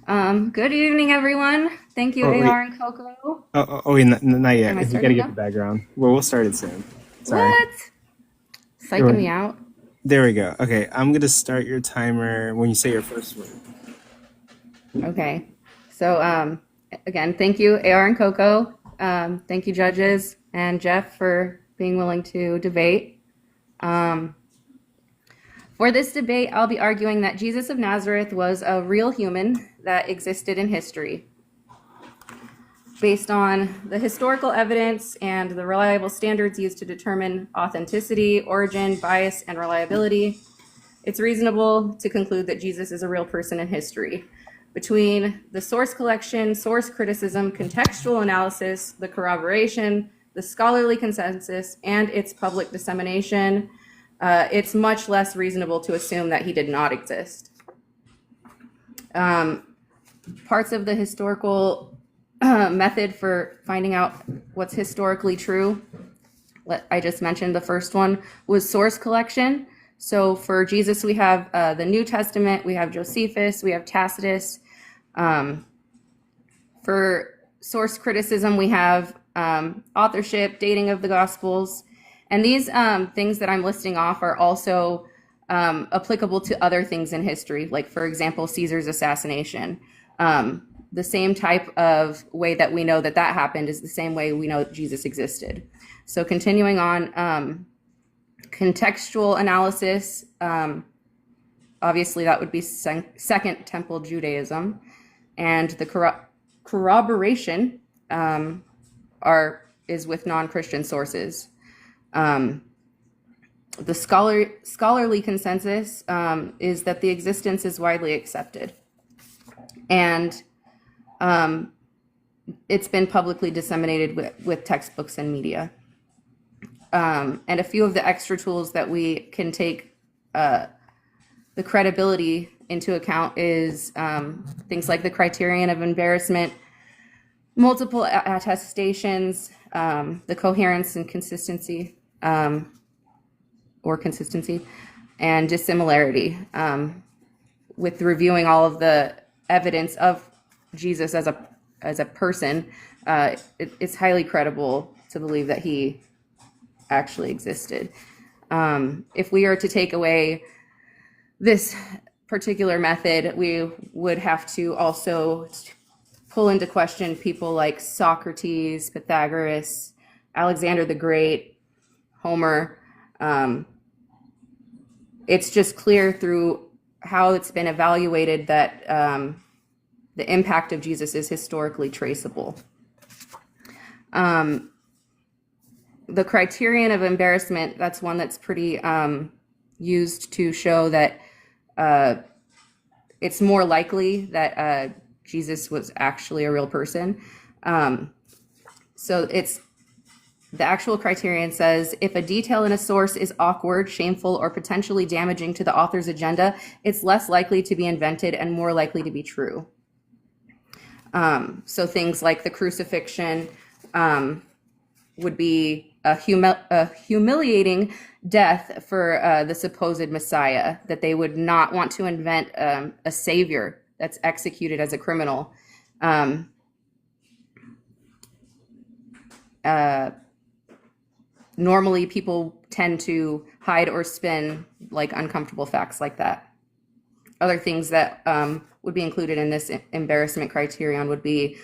Good evening, everyone. Thank you, Oh wait, AR and Coco. wait, not Am yet. I We gotta starting get the now? background. Well, we'll start it soon. Sorry. What? There Psyching me we, out. there we go. Okay, I'm gonna start your timer when you say your first word. Okay. So, again, thank you, AR and Coco. Thank you, judges and Jeff, for being willing to debate. Um, for this debate, I'll be arguing that Jesus of Nazareth was a real human that existed in history. Based on the historical evidence and the reliable standards used to determine authenticity, origin, bias, and reliability, it's reasonable to conclude that Jesus is a real person in history. Between the source collection, source criticism, contextual analysis, the corroboration, the scholarly consensus, and its public dissemination, it's much less reasonable to assume that he did not exist. Parts of the historical method for finding out what's historically true, I just mentioned the first one, was source collection. So for Jesus, we have the New Testament, we have Josephus, we have Tacitus. For source criticism, we have authorship, dating of the Gospels. And these things that I'm listing off are also applicable to other things in history, like, for example, Caesar's assassination. The same type of way that we know that that happened is the same way we know Jesus existed. So continuing on, contextual analysis, obviously that would be Second Temple Judaism, and the corroboration is with non-Christian sources. The scholarly consensus is that the existence is widely accepted, and it's been publicly disseminated with textbooks and media. And a few of the extra tools that we can take the credibility into account is things like the criterion of embarrassment, multiple attestations, the coherence and consistency, or consistency, and dissimilarity, with reviewing all of the evidence of Jesus as a person. It's highly credible to believe that he actually existed. If we are to take away this particular method, we would have to also pull into question people like Socrates, Pythagoras, Alexander the Great, Homer. It's just clear through how it's been evaluated that the impact of Jesus is historically traceable. The criterion of embarrassment, that's one that's pretty used to show that it's more likely that Jesus was actually a real person. So it's the actual criterion says, if a detail in a source is awkward, shameful, or potentially damaging to the author's agenda, it's less likely to be invented and more likely to be true. So things like the crucifixion would be a humiliating death for the supposed Messiah, that they would not want to invent a savior that's executed as a criminal. Normally, people tend to hide or spin like uncomfortable facts like that. Other things that would be included in this embarrassment criterion would be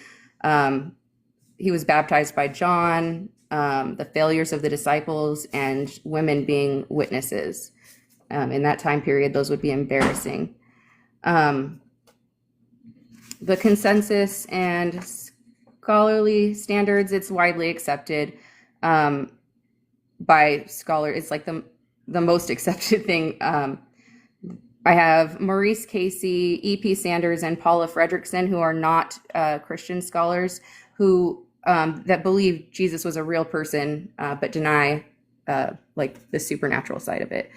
he was baptized by John, the failures of the disciples, and women being witnesses. In that time period, those would be embarrassing. The consensus and scholarly standards, it's widely accepted by scholars. It's like the most accepted thing. I have Maurice Casey, E.P. Sanders, and Paula Fredrickson, who are not Christian scholars, who that believe Jesus was a real person, but deny like the supernatural side of it.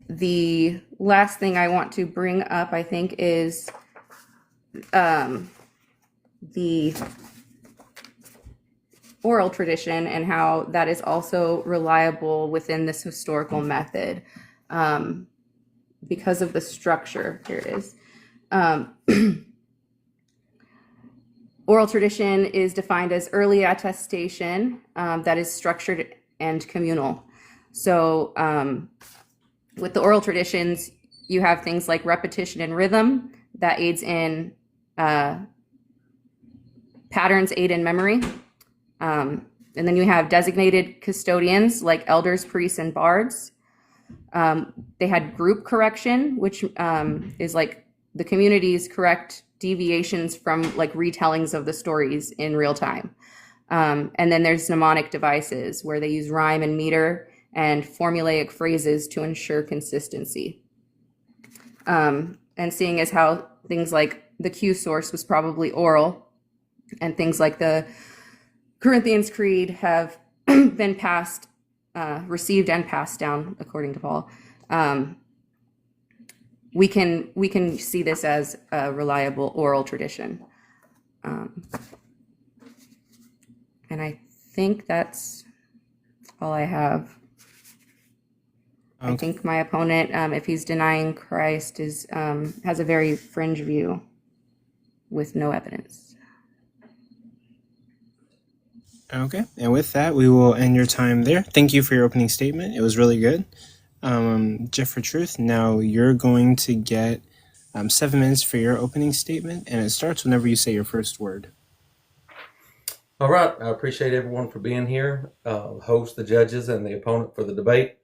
The last thing I want to bring up, I think, is the oral tradition and how that is also reliable within this historical method. because of the structure. Here it is. Oral tradition is defined as early attestation that is structured and communal. So with the oral traditions, you have things like repetition and rhythm that aids in patterns aid in memory. And then you have designated custodians like elders, priests, and bards. They had group correction, which is like the community's correct deviations from like retellings of the stories in real time. And then there's mnemonic devices where they use rhyme and meter and formulaic phrases to ensure consistency. And seeing as how things like the Q source was probably oral, and things like the Corinthians Creed have been received and passed down, according to Paul. We can see this as a reliable oral tradition. And I think that's all I have. Okay. I think my opponent, if he's denying Christ, has a very fringe view with no evidence. Okay, and with that, we will end your time there. Thank you for your opening statement. It was really good. Jeff for Truth, now you're going to get 7 minutes for your opening statement, and it starts whenever you say your first word. All right, I appreciate everyone for being here, the host, the judges, and the opponent for the debate.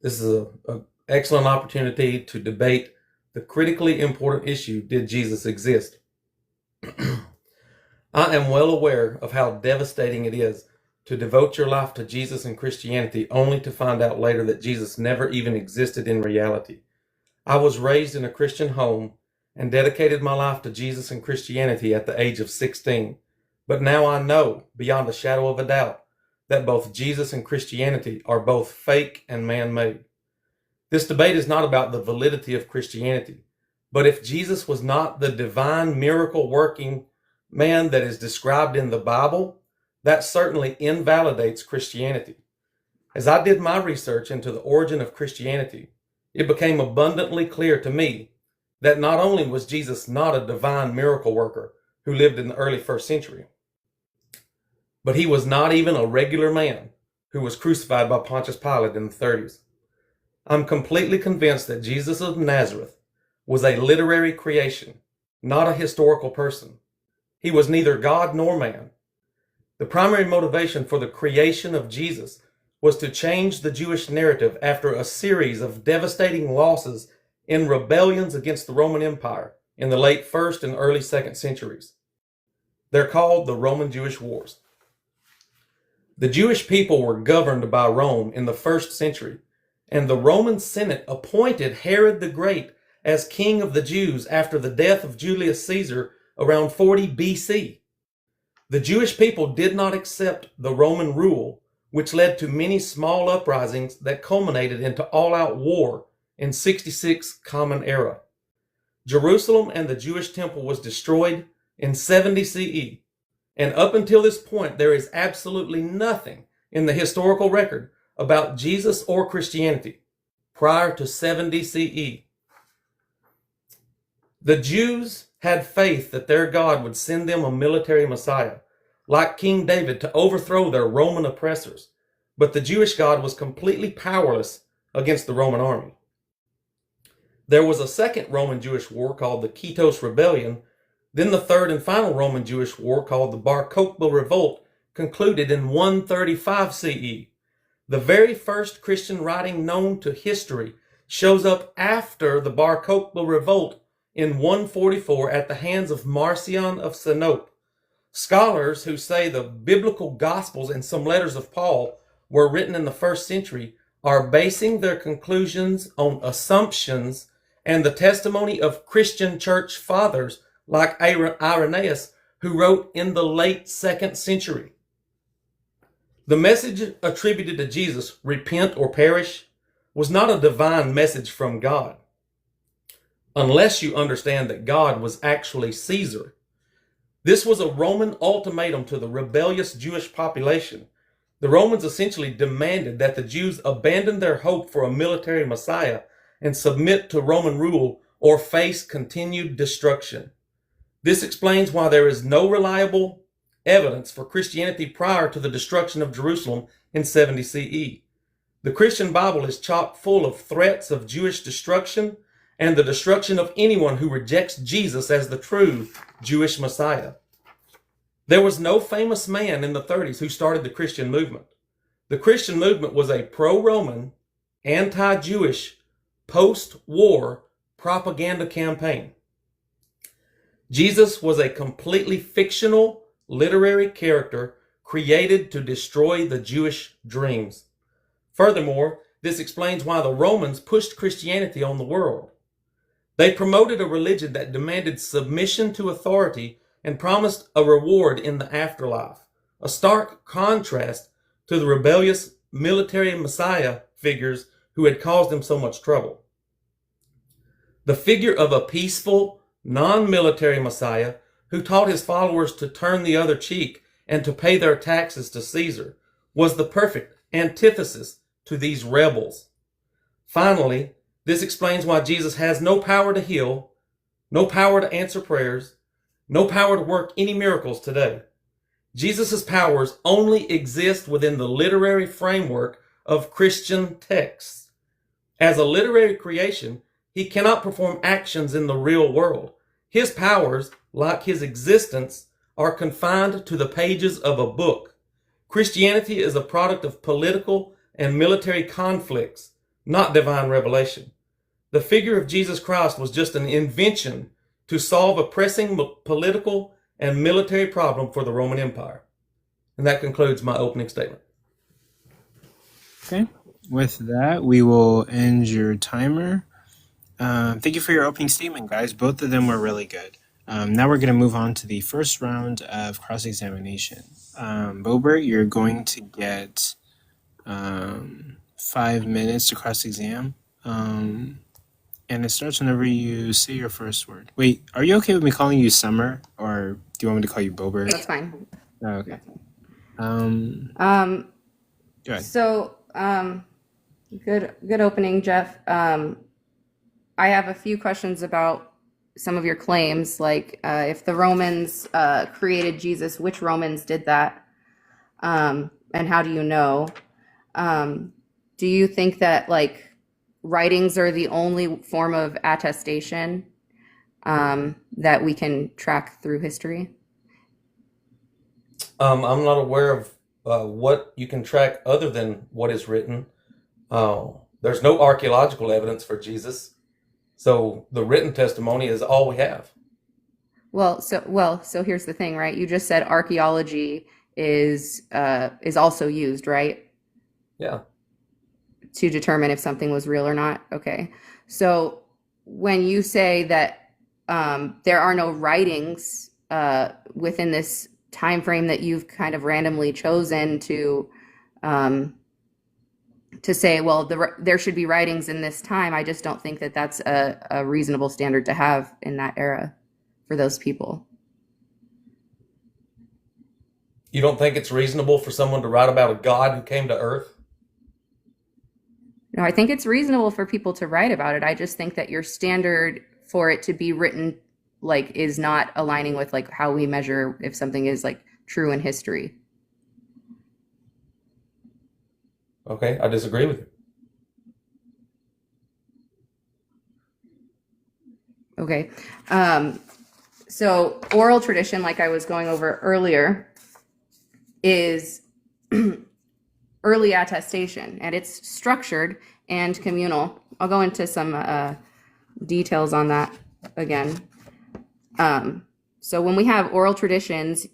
This is an excellent opportunity to debate the critically important issue, did Jesus exist? I am well aware of how devastating it is to devote your life to Jesus and Christianity only to find out later that Jesus never even existed in reality. I was raised in a Christian home and dedicated my life to Jesus and Christianity at the age of 16. But now I know, beyond a shadow of a doubt, that both Jesus and Christianity are both fake and man-made. This debate is not about the validity of Christianity, but if Jesus was not the divine miracle-working man that is described in the Bible, that certainly invalidates Christianity. As I did my research into the origin of Christianity, it became abundantly clear to me that not only was Jesus not a divine miracle worker who lived in the early 1st century, but he was not even a regular man who was crucified by Pontius Pilate in the 30s. I'm completely convinced that Jesus of Nazareth was a literary creation, not a historical person. He was neither God nor man. The primary motivation for the creation of Jesus was to change the Jewish narrative after a series of devastating losses in rebellions against the Roman Empire in the late 1st and early 2nd centuries. They're called the Roman-Jewish Wars. The Jewish people were governed by Rome in the 1st century, and the Roman Senate appointed Herod the Great as king of the Jews after the death of Julius Caesar around 40 BC. The Jewish people did not accept the Roman rule, which led to many small uprisings that culminated into all-out war in 66 Common Era. Jerusalem and the Jewish temple was destroyed in 70 CE, and up until this point, there is absolutely nothing in the historical record about Jesus or Christianity prior to 70 CE. The Jews had faith that their God would send them a military Messiah, like King David, to overthrow their Roman oppressors. But the Jewish God was completely powerless against the Roman army. There was a second Roman-Jewish war called the Kitos Rebellion. Then the third and final Roman-Jewish war called the Bar Kokhba Revolt concluded in 135 CE. The very first Christian writing known to history shows up after the Bar Kokhba Revolt in 144 at the hands of Marcion of Sinope. Scholars who say the biblical Gospels and some letters of Paul were written in the 1st century are basing their conclusions on assumptions and the testimony of Christian church fathers like Irenaeus, who wrote in the late 2nd century. The message attributed to Jesus, repent or perish, was not a divine message from God, unless you understand that God was actually Caesar. This was a Roman ultimatum to the rebellious Jewish population. The Romans essentially demanded that the Jews abandon their hope for a military Messiah and submit to Roman rule or face continued destruction. This explains why there is no reliable evidence for Christianity prior to the destruction of Jerusalem in 70 CE. The Christian Bible is chock full of threats of Jewish destruction and the destruction of anyone who rejects Jesus as the true Jewish Messiah. There was no famous man in the 30s who started the Christian movement. The Christian movement was a pro-Roman, anti-Jewish, post-war propaganda campaign. Jesus was a completely fictional literary character created to destroy the Jewish dreams. Furthermore, this explains why the Romans pushed Christianity on the world. They promoted a religion that demanded submission to authority and promised a reward in the afterlife, a stark contrast to the rebellious military messiah figures who had caused them so much trouble. The figure of a peaceful, non-military messiah who taught his followers to turn the other cheek and to pay their taxes to Caesar was the perfect antithesis to these rebels. Finally, this explains why Jesus has no power to heal, no power to answer prayers, no power to work any miracles today. Jesus' powers only exist within the literary framework of Christian texts. As a literary creation, he cannot perform actions in the real world. His powers, like his existence, are confined to the pages of a book. Christianity is a product of political and military conflicts, not divine revelation. The figure of Jesus Christ was just an invention to solve a pressing political and military problem for the Roman Empire. And that concludes my opening statement. Okay. With that, we will end your timer. Thank you for your opening statement, guys. Both of them were really good. Now we're going to move on to the first round of cross-examination. Bobert, you're going to get 5 minutes to cross-exam. And it starts whenever you say your first word. Wait, are you okay with me calling you Sommer, or do you want me to call you Bobert? That's fine. Oh, okay. Go ahead. So, good opening, Jeff. I have a few questions about some of your claims, like if the Romans created Jesus, which Romans did that? And how do you know? Do you think that like writings are the only form of attestation that we can track through history? I'm not aware of what you can track other than what is written. There's no archaeological evidence for Jesus. So the written testimony is all we have. So here's the thing, right? You just said archaeology is also used, right? Yeah. To determine if something was real or not. Okay. So when you say that there are no writings within this time frame that you've kind of randomly chosen to say, well, there should be writings in this time, I just don't think that that's a reasonable standard to have in that era for those people. You don't think it's reasonable for someone to write about a God who came to earth? No, I think it's reasonable for people to write about it. I just think that your standard for it to be written like is not aligning with like how we measure if something is like true in history. Okay, I disagree with you. Okay. So oral tradition, like I was going over earlier, is early attestation, and it's structured and communal. I'll go into some details on that again. So when we have oral traditions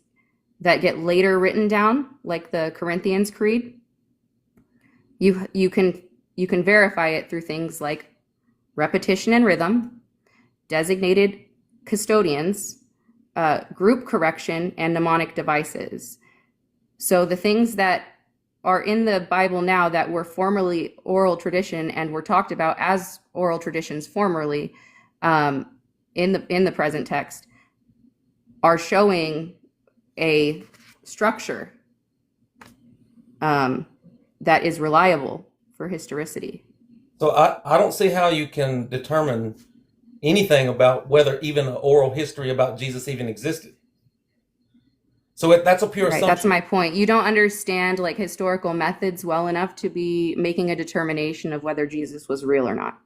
that get later written down, like the Corinthians Creed, you can verify it through things like repetition and rhythm, designated custodians, group correction, and mnemonic devices. So the things that are in the Bible now that were formerly oral tradition and were talked about as oral traditions formerly in the present text are showing a structure that is reliable for historicity. So I don't see how you can determine anything about whether even an oral history about Jesus even existed. So that's a pure Right, that's assumption. my point. You don't understand like historical methods well enough to be making a determination of whether Jesus was real or not.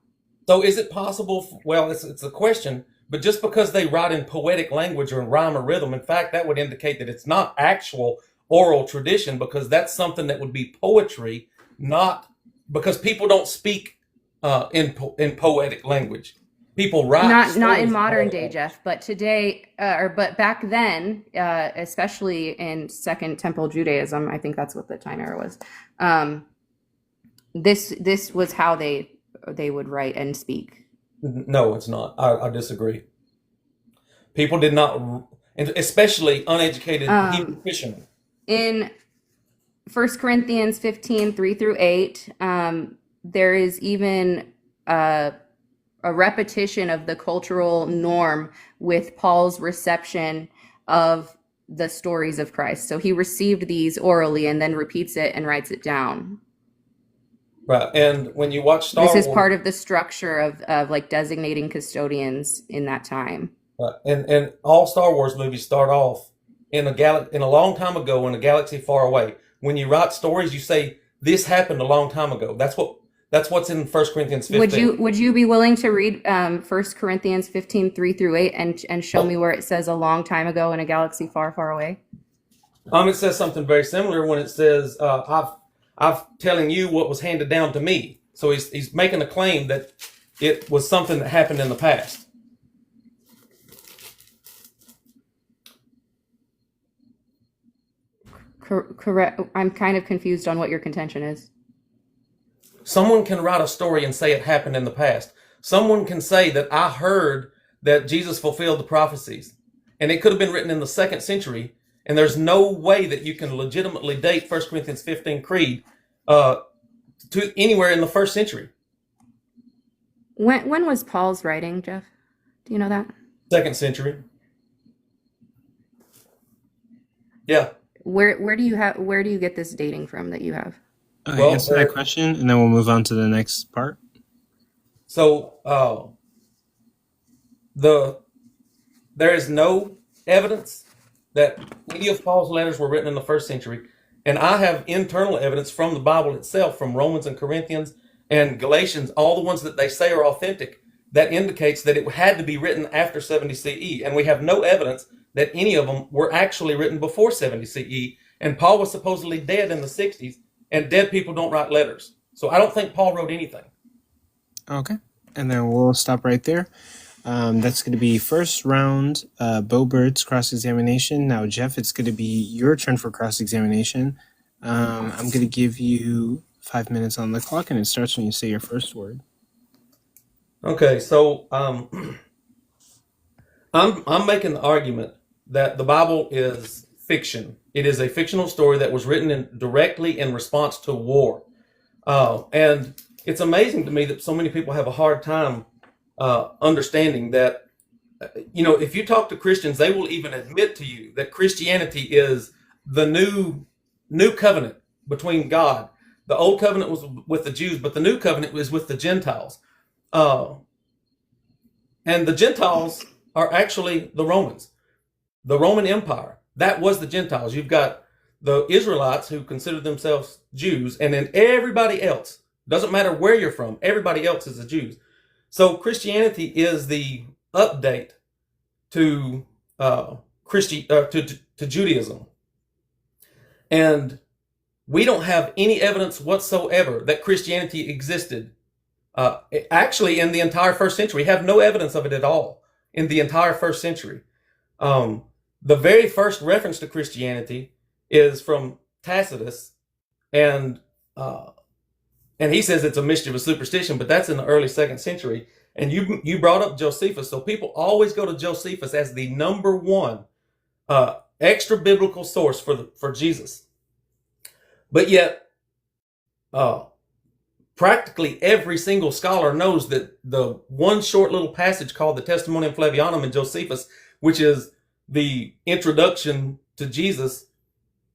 So is it possible? Well, it's a question, but just because they write in poetic language or in rhyme or rhythm, in fact, that would indicate that it's not actual oral tradition, because that's something that would be poetry, not because people don't speak in poetic language. People write Not in stories in modern poetic day, language. Jeff, but today, but back then, especially in Second Temple Judaism, I think that's what the time era was. Um, this was how they would write and speak. No, it's not. I disagree. People did not, and especially uneducated Hebrew Um, fishermen. in 1 Corinthians 15, 3 through 8, there is even a repetition of the cultural norm with Paul's reception of the stories of Christ. So he received these orally and then repeats it and writes it down. Right. And when you watch This Star is Wars, part of the structure of like designating custodians in that time. and all Star Wars movies start off in a long time ago in a galaxy far away. When you write stories, you say this happened a long time ago. That's what's in 1 Corinthians Would 15. you be willing to read 1 Corinthians 15, 3 through 8 and show me where it says a long time ago in a galaxy far, far away? It says something very similar when it says I've telling you what was handed down to me. So he's making a claim that it was something that happened in the past. Correct. I'm kind of confused on what your contention is. Someone can write a story and say it happened in the past. Someone can say that I heard that Jesus fulfilled the prophecies, and it could have been written in the 2nd century. And there's no way that you can legitimately date 1 Corinthians 15 Creed to anywhere in the 1st century. When was Paul's writing, Jeff? Do you know that? 2nd century. Yeah. Where do you get this dating from that you have? Okay, Well, answer that question, and then we'll move on to the next part. so there is no evidence that any of Paul's letters were written in the 1st century. And I have internal evidence from the Bible itself, from Romans and Corinthians and Galatians, all the ones that they say are authentic, that indicates that it had to be written after 70 CE. And we have no evidence that any of them were actually written before 70 CE. And Paul was supposedly dead in the 60s, and dead people don't write letters. So I don't think Paul wrote anything. Okay, and then we'll stop right there. That's going to be first round, Bo Bird's cross-examination. Now, Jeff, it's going to be your turn for cross-examination. I'm going to give you 5 minutes on the clock, and it starts when you say your first word. Okay, so I'm making the argument that the Bible is fiction. It is a fictional story that was written directly in response to war. And it's amazing to me that so many people have a hard time understanding that, if you talk to Christians, they will even admit to you that Christianity is the new covenant between God. The old covenant was with the Jews, but the new covenant was with the Gentiles. And the Gentiles are actually the Romans, the Roman Empire. That was the Gentiles. You've got the Israelites who consider themselves Jews, and then everybody else. Doesn't matter where you're from, everybody else is the Jews. So Christianity is the update to to Judaism, and we don't have any evidence whatsoever that Christianity existed. Actually, in the entire 1st century, we have no evidence of it at all in the entire 1st century. The very first reference to Christianity is from Tacitus, and he says it's a mischievous superstition, but that's in the early 2nd century. And you brought up Josephus, so people always go to Josephus as the number one extra biblical source for Jesus. But yet, practically every single scholar knows that the one short little passage called the Testimonium Flavianum in Josephus, which is the introduction to Jesus,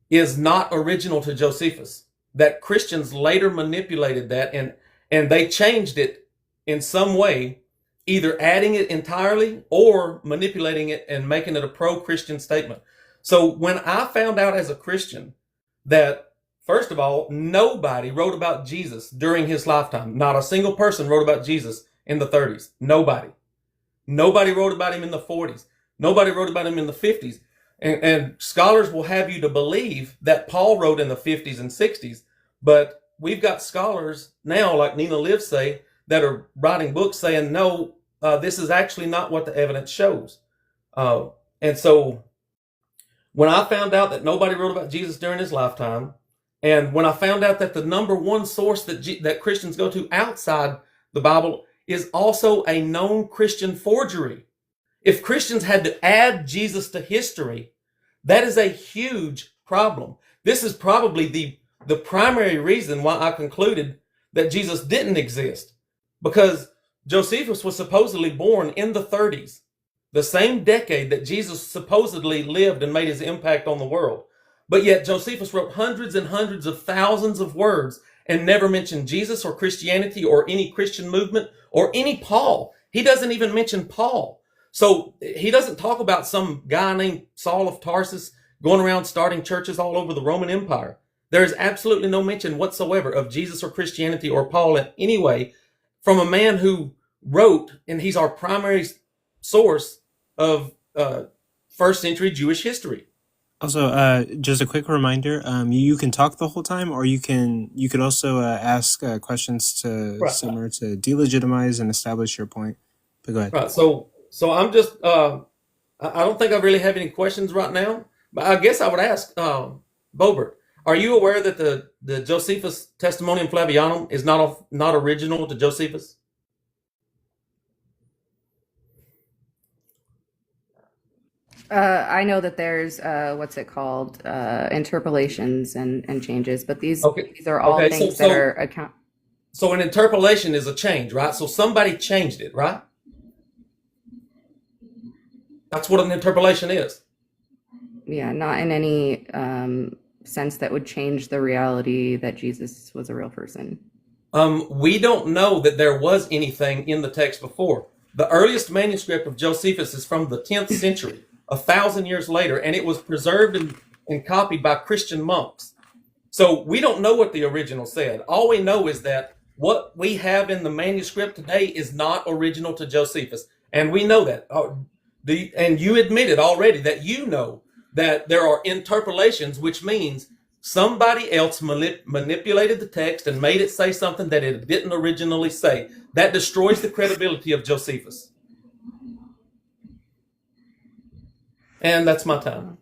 is not original to Josephus. That Christians later manipulated that and they changed it in some way, either adding it entirely or manipulating it and making it a pro-Christian statement. So when I found out as a Christian that, first of all, nobody wrote about Jesus during his lifetime. Not a single person wrote about Jesus in the 30s. Nobody. Nobody wrote about him in the 40s. Nobody wrote about him in the 50s. And scholars will have you to believe that Paul wrote in the 50s and 60s, but we've got scholars now, like Nina Liv say, that are writing books saying, no, this is actually not what the evidence shows. And so when I found out that nobody wrote about Jesus during his lifetime, and when I found out that the number one source that Christians go to outside the Bible is also a known Christian forgery. If Christians had to add Jesus to history, that is a huge problem. This is probably the primary reason why I concluded that Jesus didn't exist, because Josephus was supposedly born in the 30s, the same decade that Jesus supposedly lived and made his impact on the world. But yet Josephus wrote hundreds and hundreds of thousands of words and never mentioned Jesus or Christianity or any Christian movement or any Paul. He doesn't even mention Paul. So he doesn't talk about some guy named Saul of Tarsus going around starting churches all over the Roman Empire. There is absolutely no mention whatsoever of Jesus or Christianity or Paul in any way from a man who wrote, and he's our primary source of first century Jewish history. Also, just a quick reminder: you can talk the whole time, or you could also ask questions to Sommer to delegitimize and establish your point. But go ahead. Right. So I'm just I don't think I really have any questions right now, but I guess I would ask Bobert, are you aware that the Josephus Testimonium Flavianum is not original to Josephus? I know that there's what's it called, interpolations and changes, but these are all things that are account. So an interpolation is a change, right? So somebody changed it, right? That's what an interpolation is. Yeah, not in any sense that would change the reality that Jesus was a real person. We don't know that there was anything in the text before. The earliest manuscript of Josephus is from the 10th century, 1,000 years later, and it was preserved and copied by Christian monks. So we don't know what the original said. All we know is that what we have in the manuscript today is not original to Josephus, and we know that. And you admitted already that you know that there are interpolations, which means somebody else manipulated the text and made it say something that it didn't originally say. That destroys the credibility of Josephus. And that's my time.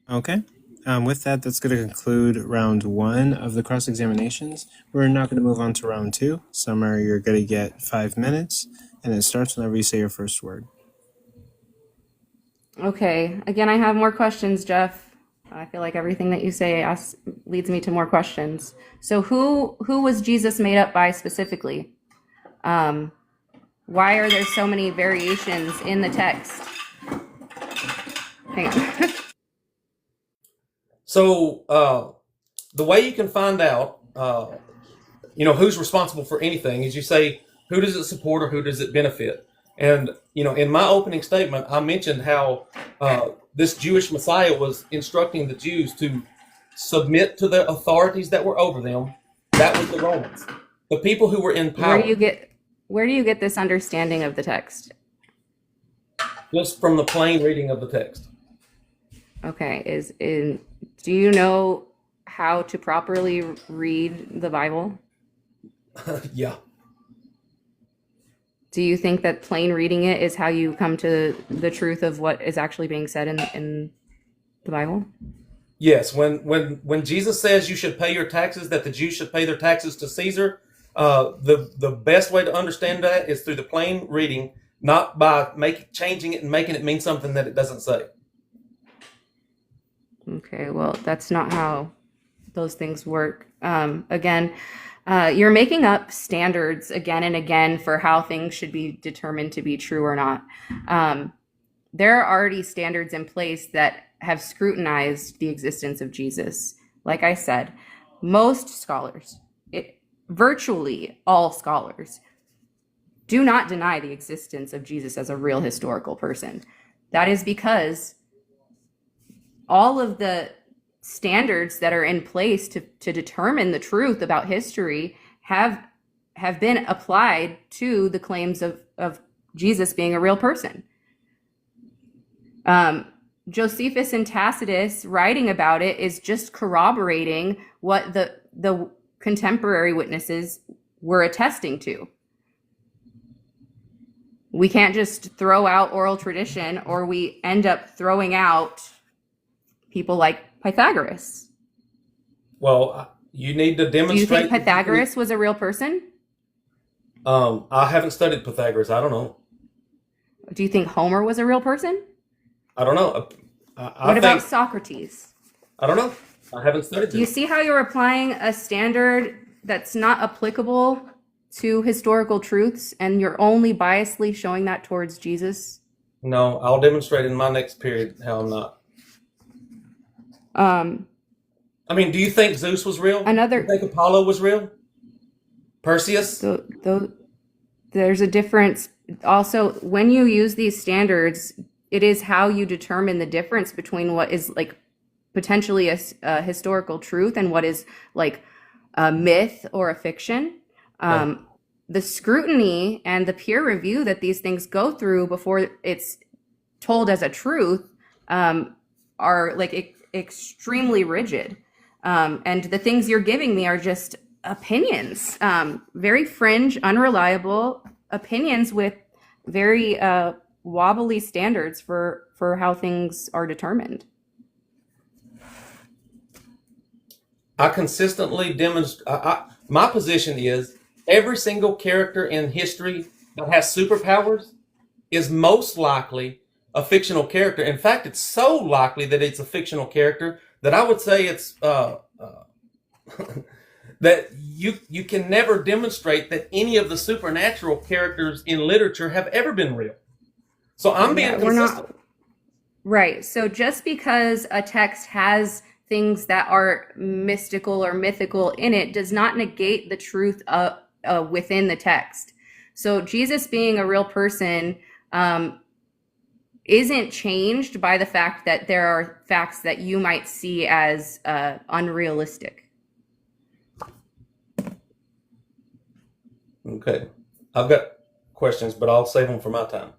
Okay. With that, that's going to conclude round 1 of the cross-examinations. We're not going to move on to round 2. Sommer, you're going to get 5 minutes, and it starts whenever you say your first word. Okay. Again, I have more questions, Jeff. I feel like everything that you say leads me to more questions. So who was Jesus made up by specifically? Why are there so many variations in the text? Hang on. So the way you can find out, who's responsible for anything is you say, who does it support or who does it benefit? And, in my opening statement, I mentioned how this Jewish Messiah was instructing the Jews to submit to the authorities that were over them. That was the Romans, the people who were in power. Where do you get this understanding of the text? Just from the plain reading of the text. Okay. Do you know how to properly read the Bible? Yeah. Do you think that plain reading it is how you come to the truth of what is actually being said in the Bible? Yes. When Jesus says you should pay your taxes, that the Jews should pay their taxes to Caesar, the best way to understand that is through the plain reading, not by changing it and making it mean something that it doesn't say. Okay, well, that's not how those things work. Again, you're making up standards again and again for how things should be determined to be true or not. There are already standards in place that have scrutinized the existence of Jesus. Like I said, most scholars, virtually all scholars, do not deny the existence of Jesus as a real historical person. That is because all of the standards that are in place to determine the truth about history have been applied to the claims of Jesus being a real person. Josephus and Tacitus writing about it is just corroborating what the contemporary witnesses were attesting to. We can't just throw out oral tradition, or we end up throwing out people like Pythagoras. Well, you need to Do you demonstrate. think Pythagoras was a real person? I haven't studied Pythagoras. I don't know. Do you think Homer was a real person? I don't know. I What about think, Socrates? I don't know. I haven't studied Do you this. see how you're applying a standard that's not applicable to historical truths, and you're only biasly showing that towards Jesus? No, I'll demonstrate in my next period how I'm not. Um, I mean, do you think Zeus was real? Do you another, think Apollo was real? Perseus? there's a difference. Also, when you use these standards, it is how you determine the difference between what is like potentially a historical truth and what is like a myth or a fiction. Okay. The scrutiny and the peer review that these things go through before it's told as a truth are like extremely rigid. And the things you're giving me are just opinions, very fringe, unreliable opinions with very wobbly standards for how things are determined. I consistently demonstrate. My position is every single character in history that has superpowers is most likely a fictional character. In fact, it's so likely that it's a fictional character that I would say it's that you can never demonstrate that any of the supernatural characters in literature have ever been real. So I'm being We're consistent. not right. So just because a text has things that are mystical or mythical in it does not negate the truth within the text. So Jesus being a real person isn't changed by the fact that there are facts that you might see as unrealistic. Okay. I've got questions, but I'll save them for my time.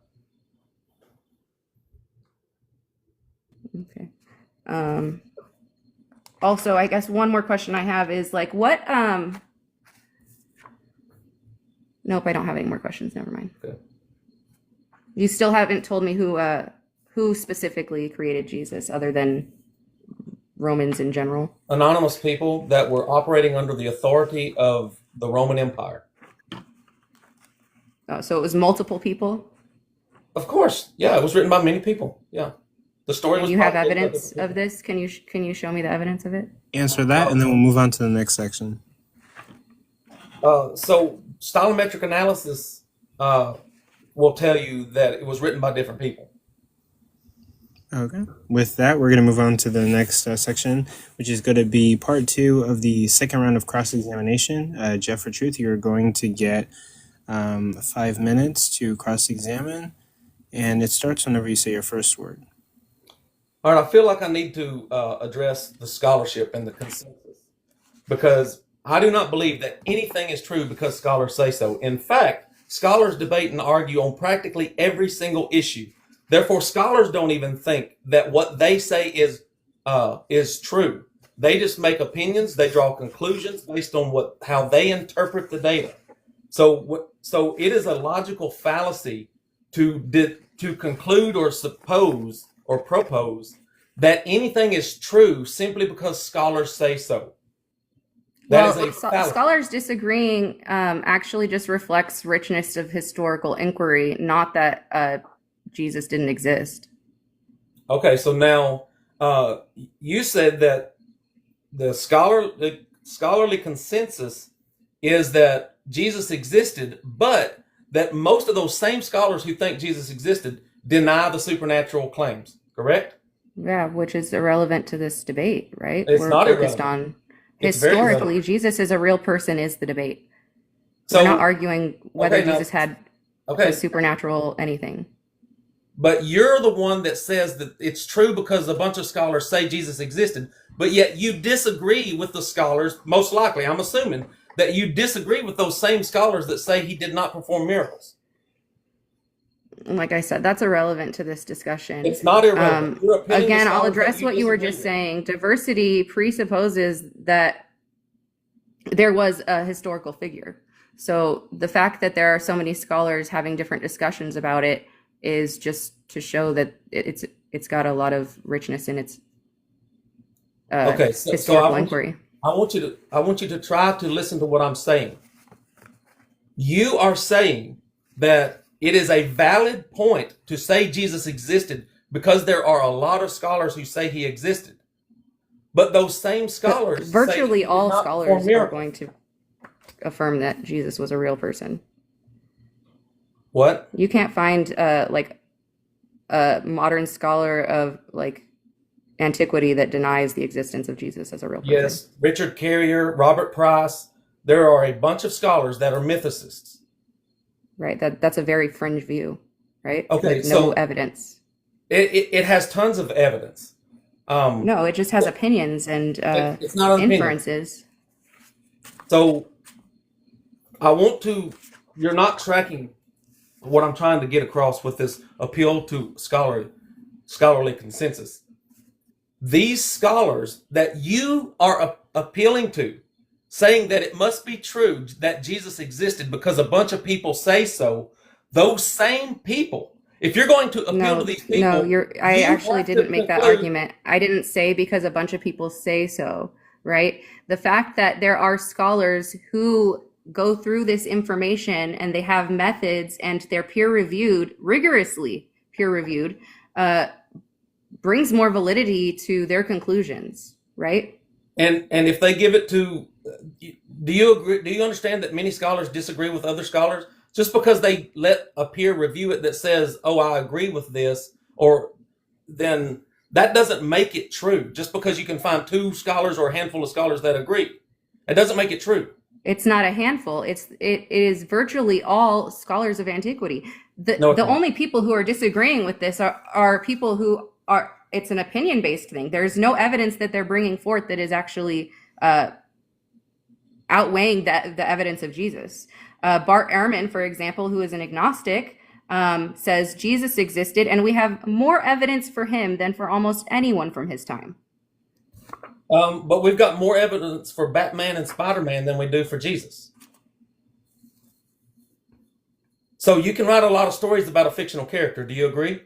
Okay. Also, I guess one more question I have is like, what? Nope, I don't have any more questions. Never mind. Okay. You still haven't told me who specifically created Jesus, other than Romans in general. Anonymous people that were operating under the authority of the Roman Empire. Oh, so it was multiple people. Of course. Yeah, it was written by many people. Yeah. The story And was you have populated by evidence different of this? Can you show me the evidence of it? Answer that, and then we'll move on to the next section. people. So stylometric analysis will tell you that it was written by different people. Okay. With that, we're going to move on to the next section, which is going to be part 2 of the second round of cross-examination. Jeff, for truth, you're going to get 5 minutes to cross-examine, and it starts whenever you say your first word. All right, I feel like I need to address the scholarship and the consensus because I do not believe that anything is true because scholars say so. In fact, scholars debate and argue on practically every single issue. Therefore, scholars don't even think that what they say is true. They just make opinions. They draw conclusions based on how they interpret the data. So it is a logical fallacy to conclude or suppose or propose that anything is true simply because scholars say so. That is a fallacy. Scholars disagreeing actually just reflects richness of historical inquiry, not that Jesus didn't exist. Okay, so now you said that the scholarly consensus is that Jesus existed, but that most of those same scholars who think Jesus existed deny the supernatural claims, correct? Yeah, which is irrelevant to this debate, right? It's We're not focused irrelevant. on It's very Historically, relevant. Jesus is a real person is the debate. So, We're not arguing whether okay, now, Jesus was okay, supernatural anything. but you're the one that says that it's true because a bunch of scholars say Jesus existed, but yet you disagree with the scholars, most likely, I'm assuming, that you disagree with those same scholars that say he did not perform miracles. Like I said, that's irrelevant to this discussion. It's not irrelevant. You're appending the Again, I'll scholars address that what you were disagree just with. saying. Diversity presupposes that there was a historical figure. So the fact that there are so many scholars having different discussions about it is just to show that it's got a lot of richness in its Okay, so historical inquiry. I want you to try to listen to what I'm saying. You are saying that it is a valid point to say Jesus existed because there are a lot of scholars who say he existed. But those same scholars Virtually say all scholars are going to affirm that Jesus was a real person. What? You can't find like a modern scholar of like antiquity that denies the existence of Jesus as a real person. Yes, Richard Carrier, Robert Price. There are a bunch of scholars that are mythicists. Right. That's a very fringe view, right? Okay, like so no evidence. It has tons of evidence. No, it just has opinions and it's not an opinion. inferences. So you're not tracking what I'm trying to get across with this appeal to scholarly consensus. These scholars that you are appealing to, saying that it must be true that Jesus existed because a bunch of people say so, those same people, if you're going to appeal to these people... No, I actually didn't make that argument. I didn't say because a bunch of people say so, right? The fact that there are scholars who go through this information and they have methods and they're peer-reviewed, rigorously peer-reviewed, brings more validity to their conclusions, right? And if they give it to... Do you agree? Do you understand that many scholars disagree with other scholars? Just because they let a peer review it that says, oh, I agree with this, or then that doesn't make it true. Just because you can find two scholars or a handful of scholars that agree, it doesn't make it true. It's not a handful. It is virtually all scholars of antiquity. The only people who are disagreeing with this are people who are, it's an opinion-based thing. There's no evidence that they're bringing forth that is actually outweighing the evidence of Jesus. Bart Ehrman, for example, who is an agnostic, says Jesus existed, and we have more evidence for him than for almost anyone from his time. But we've got more evidence for Batman and Spider-Man than we do for Jesus. So you can write a lot of stories about a fictional character. Do you agree?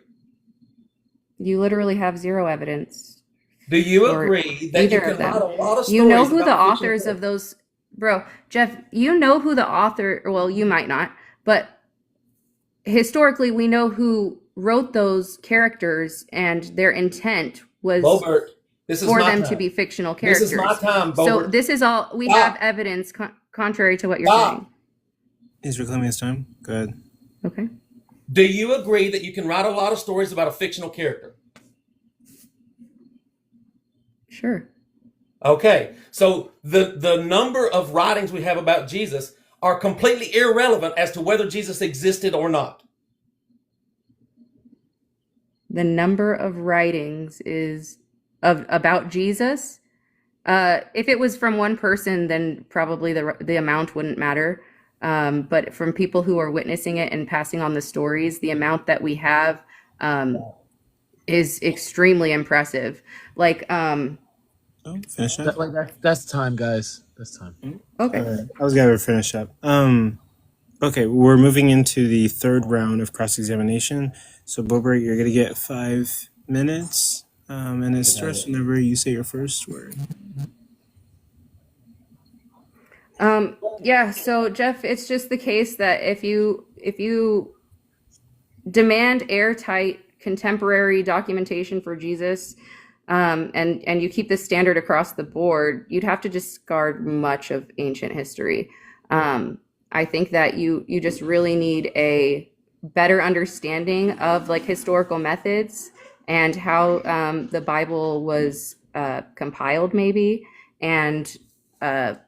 You literally have zero evidence. Do you agree that you can write a lot of stories? You know who the about authors of those... Bro, Jeff, you know who the author... Well, you might not, but historically, we know who wrote those characters and their intent was... Bobert, this is for my them time. to be fictional characters. This is my time, Bobert. So this is all... We have evidence contrary to what you're saying. He's reclaiming his time. Go ahead. Okay. Do you agree that you can write a lot of stories about a fictional character? Sure. Okay, so the number of writings we have about Jesus are completely irrelevant as to whether Jesus existed or not. The number of writings is about Jesus. If it was from one person, then probably the amount wouldn't matter. But from people who are witnessing it and passing on the stories, the amount that we have is extremely impressive. Like, finish up. That's time, guys. That's time. okay. Right. I was gonna finish up. Okay, we're moving into the third round of cross-examination. So, Bobert, you're gonna get 5 minutes, and it starts whenever you say your first word. Yeah, so Jeff, it's just the case that if you demand airtight contemporary documentation for Jesus, and you keep this standard across the board, you'd have to discard much of ancient history. I think that you just really need a better understanding of like historical methods and how the Bible was compiled, maybe, and the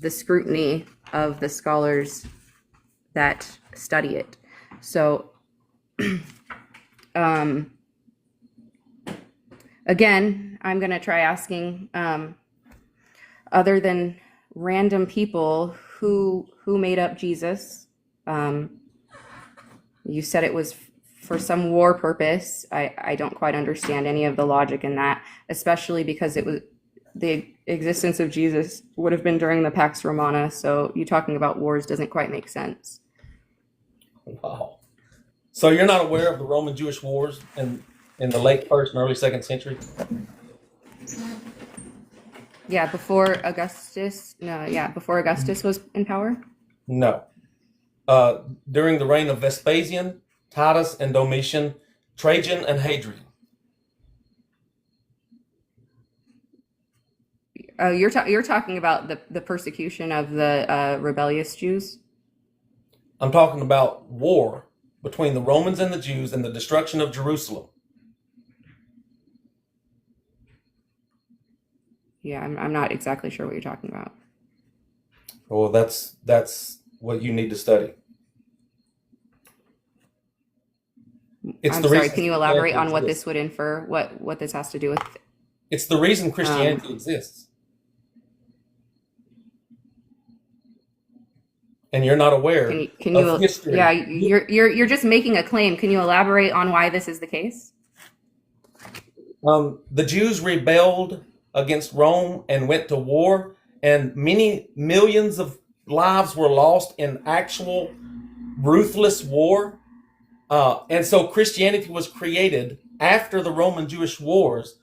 scrutiny of the scholars that study it. So, again, I'm going to try asking, other than random people, who made up Jesus. You said it was for some war purpose. I don't quite understand any of the logic in that, especially because it was the existence of Jesus would have been during the Pax Romana. So you talking about wars doesn't quite make sense. Wow. So you're not aware of the Roman Jewish wars in the late 1st and early 2nd century? Yeah, before Augustus. No, yeah, before Augustus was in power. No. During the reign of Vespasian, Titus, and Domitian, Trajan, and Hadrian. You're talking about the persecution of the rebellious Jews. I'm talking about war between the Romans and the Jews and the destruction of Jerusalem. Yeah, I'm not exactly sure what you're talking about. Well, that's what you need to study. I'm sorry, can you elaborate on what this would infer? What this has to do with? It's the reason Christianity exists. And you're not aware of history. Yeah, you're just making a claim. Can you elaborate on why this is the case? The Jews rebelled against Rome and went to war, and many millions of lives were lost in actual ruthless war. And so Christianity was created after the Roman Jewish wars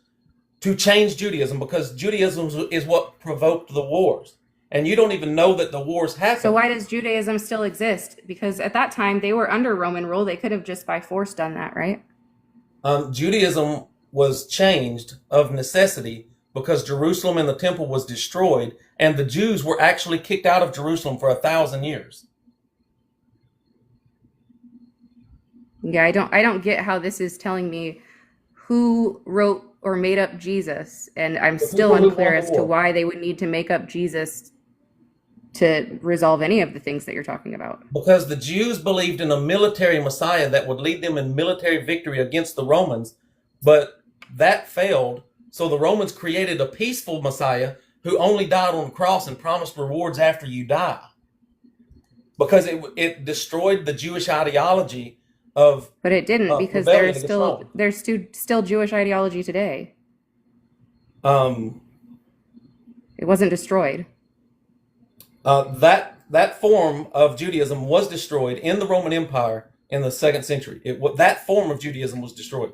to change Judaism, because Judaism is what provoked the wars. And you don't even know that the wars happened. So why does Judaism still exist? Because at that time they were under Roman rule. They could have just by force done that, right? Judaism was changed of necessity because Jerusalem and the temple was destroyed, and the Jews were actually kicked out of Jerusalem for 1,000 years. Yeah, I don't get how this is telling me who wrote or made up Jesus, and I'm still unclear as to why they would need to make up Jesus to resolve any of the things that you're talking about. Because the Jews believed in a military Messiah that would lead them in military victory against the Romans, but that failed. So the Romans created a peaceful Messiah who only died on the cross and promised rewards after you die. Because it destroyed the Jewish ideology of. But it didn't, because there's still Jewish ideology today. It wasn't destroyed. That form of Judaism was destroyed in the Roman Empire in the 2nd century. That form of Judaism was destroyed.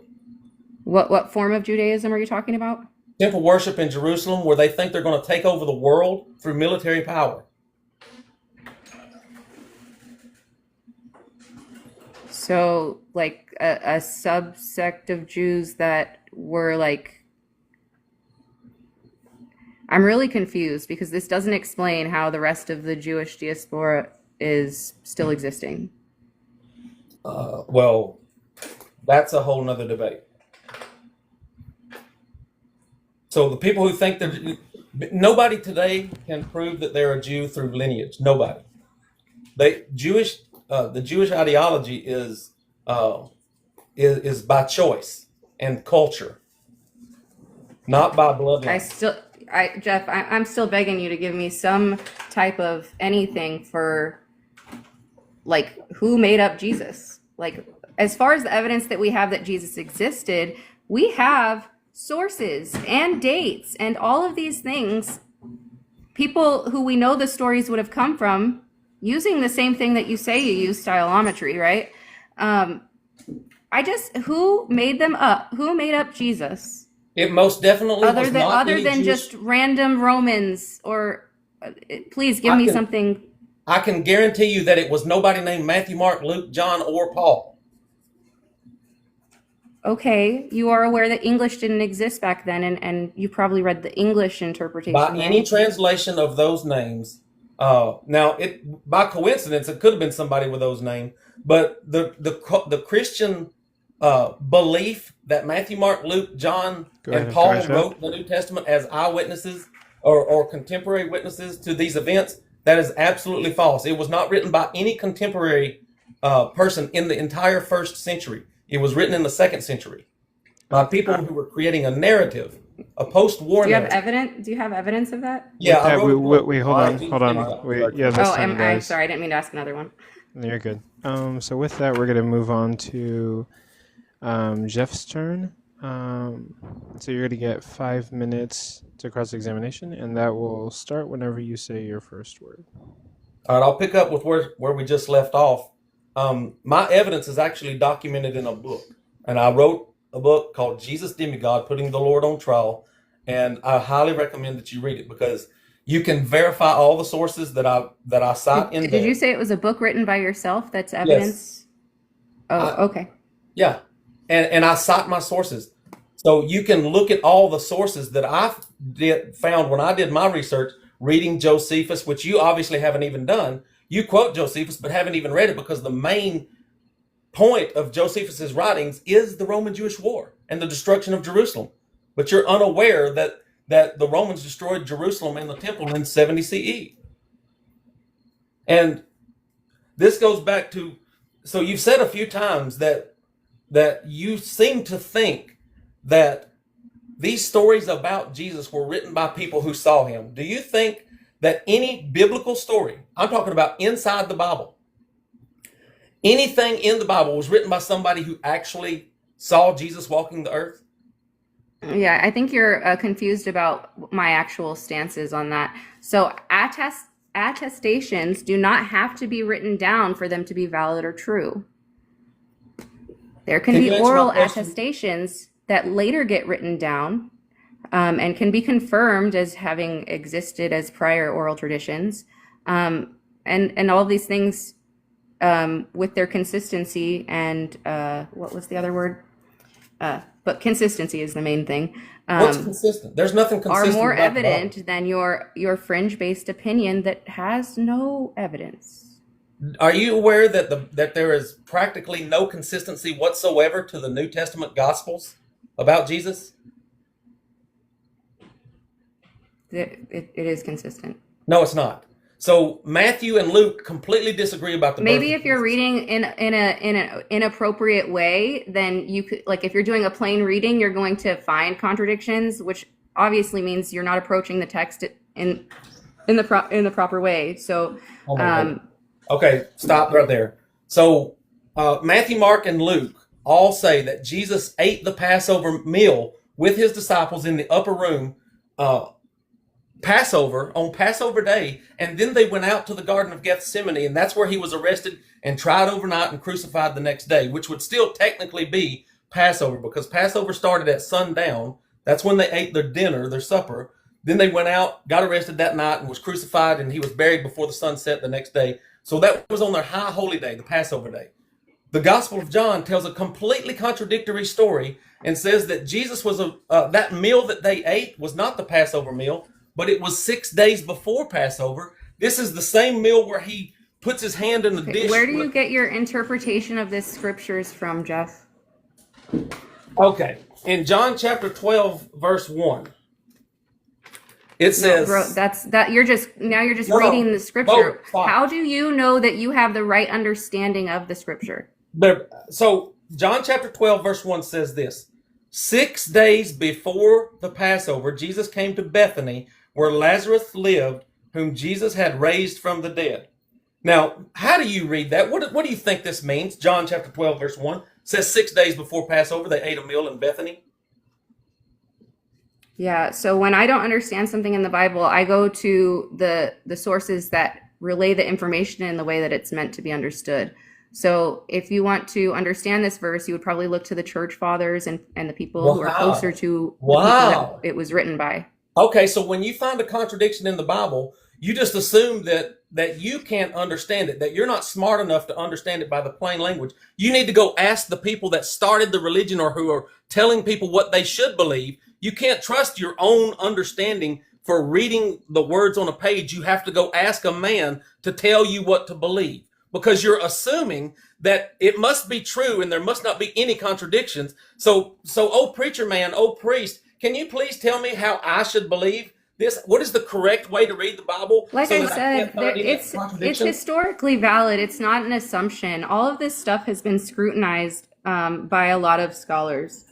What form of Judaism are you talking about? Temple worship in Jerusalem, where they think they're going to take over the world through military power. So, like a subsect of Jews that were like, I'm really confused because this doesn't explain how the rest of the Jewish diaspora is still existing. Well, that's a whole nother debate. So the people who think nobody today can prove that they're a Jew through lineage. Nobody. The Jewish ideology is by choice and culture, not by bloodline. Jeff, I'm still begging you to give me some type of anything for, like, who made up Jesus. Like, as far as the evidence that we have that Jesus existed, we have sources and dates and all of these things. People who we know the stories would have come from using the same thing that you say you use, stylometry, right? Who made them up? Who made up Jesus? It most definitely was not other than just random Romans, or please give me something. I can guarantee you that it was nobody named Matthew, Mark, Luke, John, or Paul. Okay, you are aware that English didn't exist back then, and you probably read the English interpretation. By any translation of those names, by coincidence, it could have been somebody with those names, but the Christian belief that Matthew, Mark, Luke, John, and Paul wrote the New Testament as eyewitnesses or contemporary witnesses to these events, that is absolutely false. It was not written by any contemporary person in the entire first century. It was written in the second century by people who were creating a narrative, a post-war Do you have narrative. Do you have evidence of that? Yeah, I That, wrote a book. wait, hold on. Wait, yeah, that's Oh, time, I'm guys. sorry. I didn't mean to ask another one. You're good. So with that, we're gonna move on to Jeff's turn. So you're gonna get 5 minutes to cross-examination, and that will start whenever you say your first word. All right, I'll pick up with where we just left off. My evidence is actually documented in a book, and I wrote a book called Jesus Demigod, Putting the Lord on Trial, and I highly recommend that you read it because you can verify all the sources that I cite in there. Did you say it was a book written by yourself? That's evidence. Yes. Oh, okay. Yeah, and I cite my sources, so you can look at all the sources that I found when I did my research, reading Josephus, which you obviously haven't even done. You quote Josephus, but haven't even read it because the main point of Josephus's writings is the Roman-Jewish War and the destruction of Jerusalem. But you're unaware that the Romans destroyed Jerusalem and the temple in 70 CE. And this goes back to, so you've said a few times that you seem to think that these stories about Jesus were written by people who saw him. Do you think that any biblical story, I'm talking about inside the Bible, anything in the Bible was written by somebody who actually saw Jesus walking the earth? Yeah, I think you're confused about my actual stances on that. So attestations do not have to be written down for them to be valid or true. There can be oral attestations that later get written down and can be confirmed as having existed as prior oral traditions. And all these things with their consistency and what was the other word? But consistency is the main thing. What's consistent? There's nothing consistent. Are more evident than your fringe-based opinion that has no evidence. Are you aware that there is practically no consistency whatsoever to the New Testament Gospels about Jesus? It is consistent. No, it's not. So Matthew and Luke completely disagree about the Maybe birth if you're of Jesus. reading in an inappropriate way, then you could, like if you're doing a plain reading, you're going to find contradictions, which obviously means you're not approaching the text in the proper way. So Okay, stop right there. So Matthew, Mark, and Luke all say that Jesus ate the Passover meal with his disciples in the upper room Passover, on Passover day, and then they went out to the Garden of Gethsemane, and that's where he was arrested and tried overnight and crucified the next day, which would still technically be Passover because Passover started at sundown. That's when they ate their dinner, their supper. Then they went out, got arrested that night, and was crucified, and he was buried before the sun set the next day. So that was on their high holy day, the Passover day. The Gospel of John tells a completely contradictory story and says that Jesus was that meal that they ate was not the Passover meal, but it was 6 days before Passover. This is the same meal where he puts his hand in the dish. Where do you get your interpretation of this scriptures from, Jeff? Okay, in John chapter 12, verse 1, it says... Bro, you're just reading the scripture. How do you know that you have the right understanding of the scripture? So John chapter 12, verse 1 says this: 6 days before the Passover, Jesus came to Bethany, where Lazarus lived, whom Jesus had raised from the dead. Now, how do you read that? What do you think this means? John chapter 12, verse 1 says 6 days before Passover, they ate a meal in Bethany. Yeah, so when I don't understand something in the Bible, I go to the sources that relay the information in the way that it's meant to be understood. So if you want to understand this verse, you would probably look to the church fathers and the people who are closer to the people that it was written by. Okay, so when you find a contradiction in the Bible, you just assume that you can't understand it, that you're not smart enough to understand it by the plain language. You need to go ask the people that started the religion or who are telling people what they should believe. You can't trust your own understanding for reading the words on a page. You have to go ask a man to tell you what to believe, because you're assuming that it must be true and there must not be any contradictions. So, oh preacher man, oh priest, can you please tell me how I should believe What is the correct way to read the Bible? Like so I that said, can't find any it's contradiction? historically valid. It's not an assumption. All of this stuff has been scrutinized by a lot of scholars.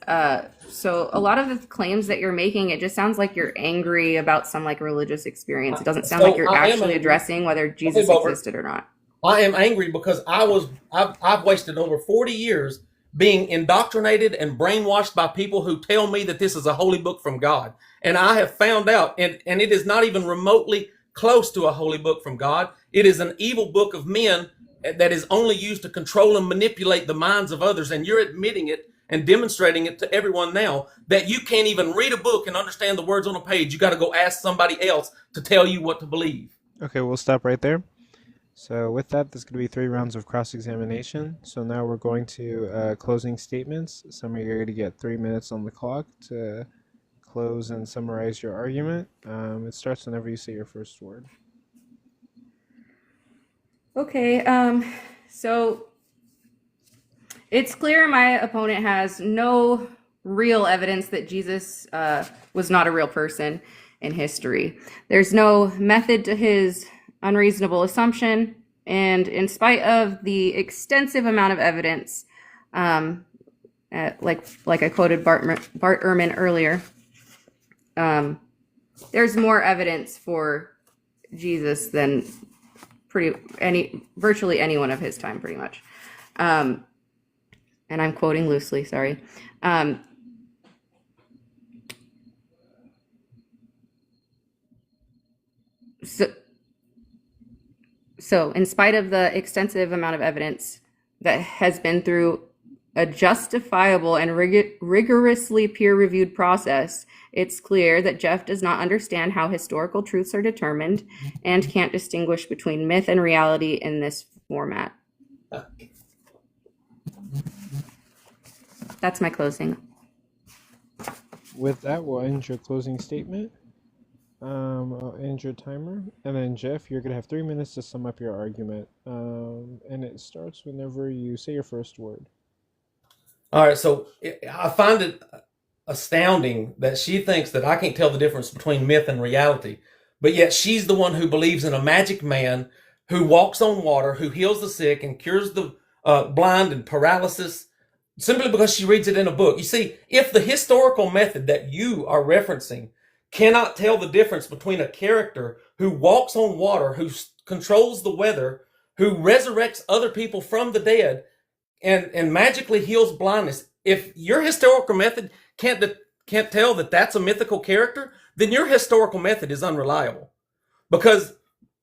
So a lot of the claims that you're making, it just sounds like you're angry about some like religious experience. It doesn't sound So like you're I am actually angry. addressing whether Jesus Barbara. existed or not. I am angry because I've wasted over 40 years being indoctrinated and brainwashed by people who tell me that this is a holy book from God. And I have found out, and it is not even remotely close to a holy book from God. It is an evil book of men that is only used to control and manipulate the minds of others. And you're admitting it and demonstrating it to everyone now that you can't even read a book and understand the words on a page. You got to go ask somebody else to tell you what to believe. Okay, we'll stop right there. So with that, there's going to be 3 rounds of cross-examination. So now we're going to closing statements. Sommer, you're going to get 3 minutes on the clock to close and summarize your argument. It starts whenever you say your first word. Okay, so it's clear my opponent has no real evidence that Jesus was not a real person in history. There's no method to his unreasonable assumption, and in spite of the extensive amount of evidence, like I quoted Bart Ehrman earlier, there's more evidence for Jesus than virtually anyone of his time, pretty much. And I'm quoting loosely, sorry. So in spite of the extensive amount of evidence that has been through a justifiable and rigorously peer-reviewed process, it's clear that Jeff does not understand how historical truths are determined and can't distinguish between myth and reality in this format. That's my closing. With that, we'll end your closing statement. I'll end your timer. And then, Jeff, you're going to have 3 minutes to sum up your argument. And it starts whenever you say your first word. All right, so I find it astounding that she thinks that I can't tell the difference between myth and reality, but yet she's the one who believes in a magic man who walks on water, who heals the sick and cures the blind and paralysis, simply because she reads it in a book. You see, if the historical method that you are referencing cannot tell the difference between a character who walks on water, who controls the weather, who resurrects other people from the dead, and magically heals blindness. If your historical method can't tell that that's a mythical character, then your historical method is unreliable. Because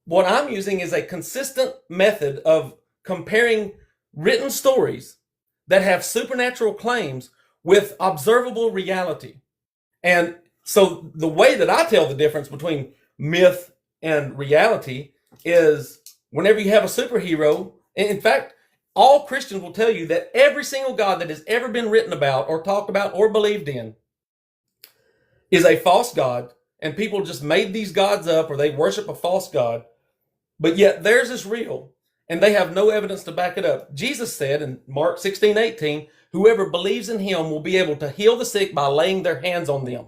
what I'm using is a consistent method of comparing written stories that have supernatural claims with observable reality. And so the way that I tell the difference between myth and reality is whenever you have a superhero. In fact, all Christians will tell you that every single God that has ever been written about or talked about or believed in is a false God, and people just made these gods up or they worship a false God, but yet theirs is real, and they have no evidence to back it up. Jesus said in Mark 16:18, whoever believes in him will be able to heal the sick by laying their hands on them.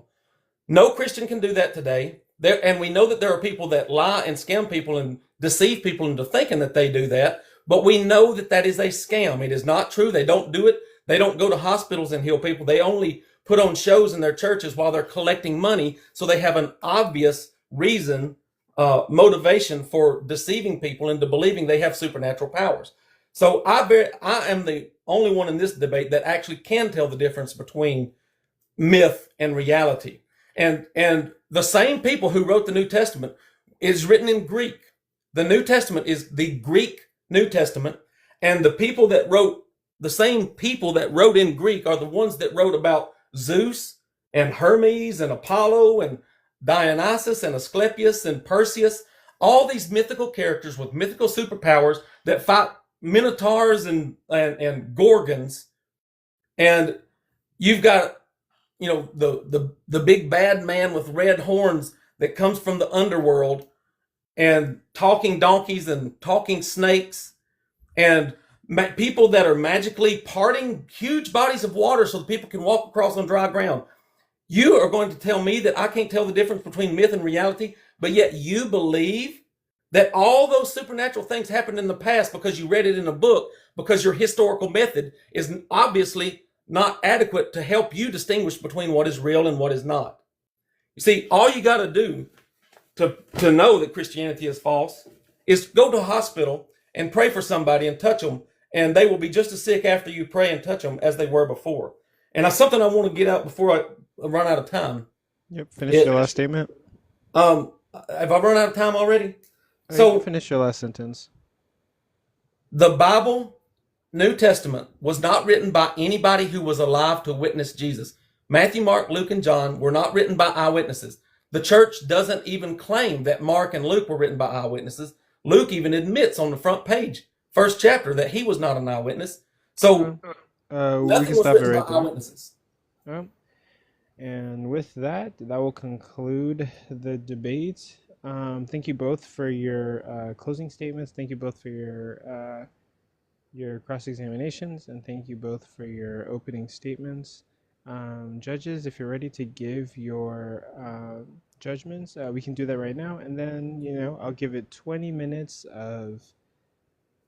No Christian can do that today. And we know that there are people that lie and scam people and deceive people into thinking that they do that. But we know that that is a scam. It is not true. They don't do it. They don't go to hospitals and heal people. They only put on shows in their churches while they're collecting money. So they have an obvious reason, motivation for deceiving people into believing they have supernatural powers. So I am the only one in this debate that actually can tell the difference between myth and reality. And the same people who wrote the New Testament is written in Greek. The New Testament is the Greek New Testament, and the same people that wrote in Greek are the ones that wrote about Zeus and Hermes and Apollo and Dionysus and Asclepius and Perseus, all these mythical characters with mythical superpowers that fight minotaurs and gorgons. And you've got, the big bad man with red horns that comes from the underworld, and talking donkeys and talking snakes, and people that are magically parting huge bodies of water so that people can walk across on dry ground. You are going to tell me that I can't tell the difference between myth and reality, but yet you believe that all those supernatural things happened in the past because you read it in a book, because your historical method is obviously not adequate to help you distinguish between what is real and what is not. You see, all you got to do to know that Christianity is false is go to a hospital and pray for somebody and touch them, and they will be just as sick after you pray and touch them as they were before. And that's something I want to get out before I run out of time. Yep. Finish your last statement. Have I run out of time already? So finish your last sentence. The Bible, New Testament, was not written by anybody who was alive to witness Jesus. Matthew, Mark, Luke, and John were not written by eyewitnesses. The church doesn't even claim that Mark and Luke were written by eyewitnesses. Luke even admits on the front page, first chapter, that he was not an eyewitness. So we can stop it right there. And with that, that will conclude the debate. Thank you both for your closing statements. Thank you both for your cross-examinations, and thank you both for your opening statements. Judges, if you're ready to give your judgments, we can do that right now, and then I'll give it 20 minutes of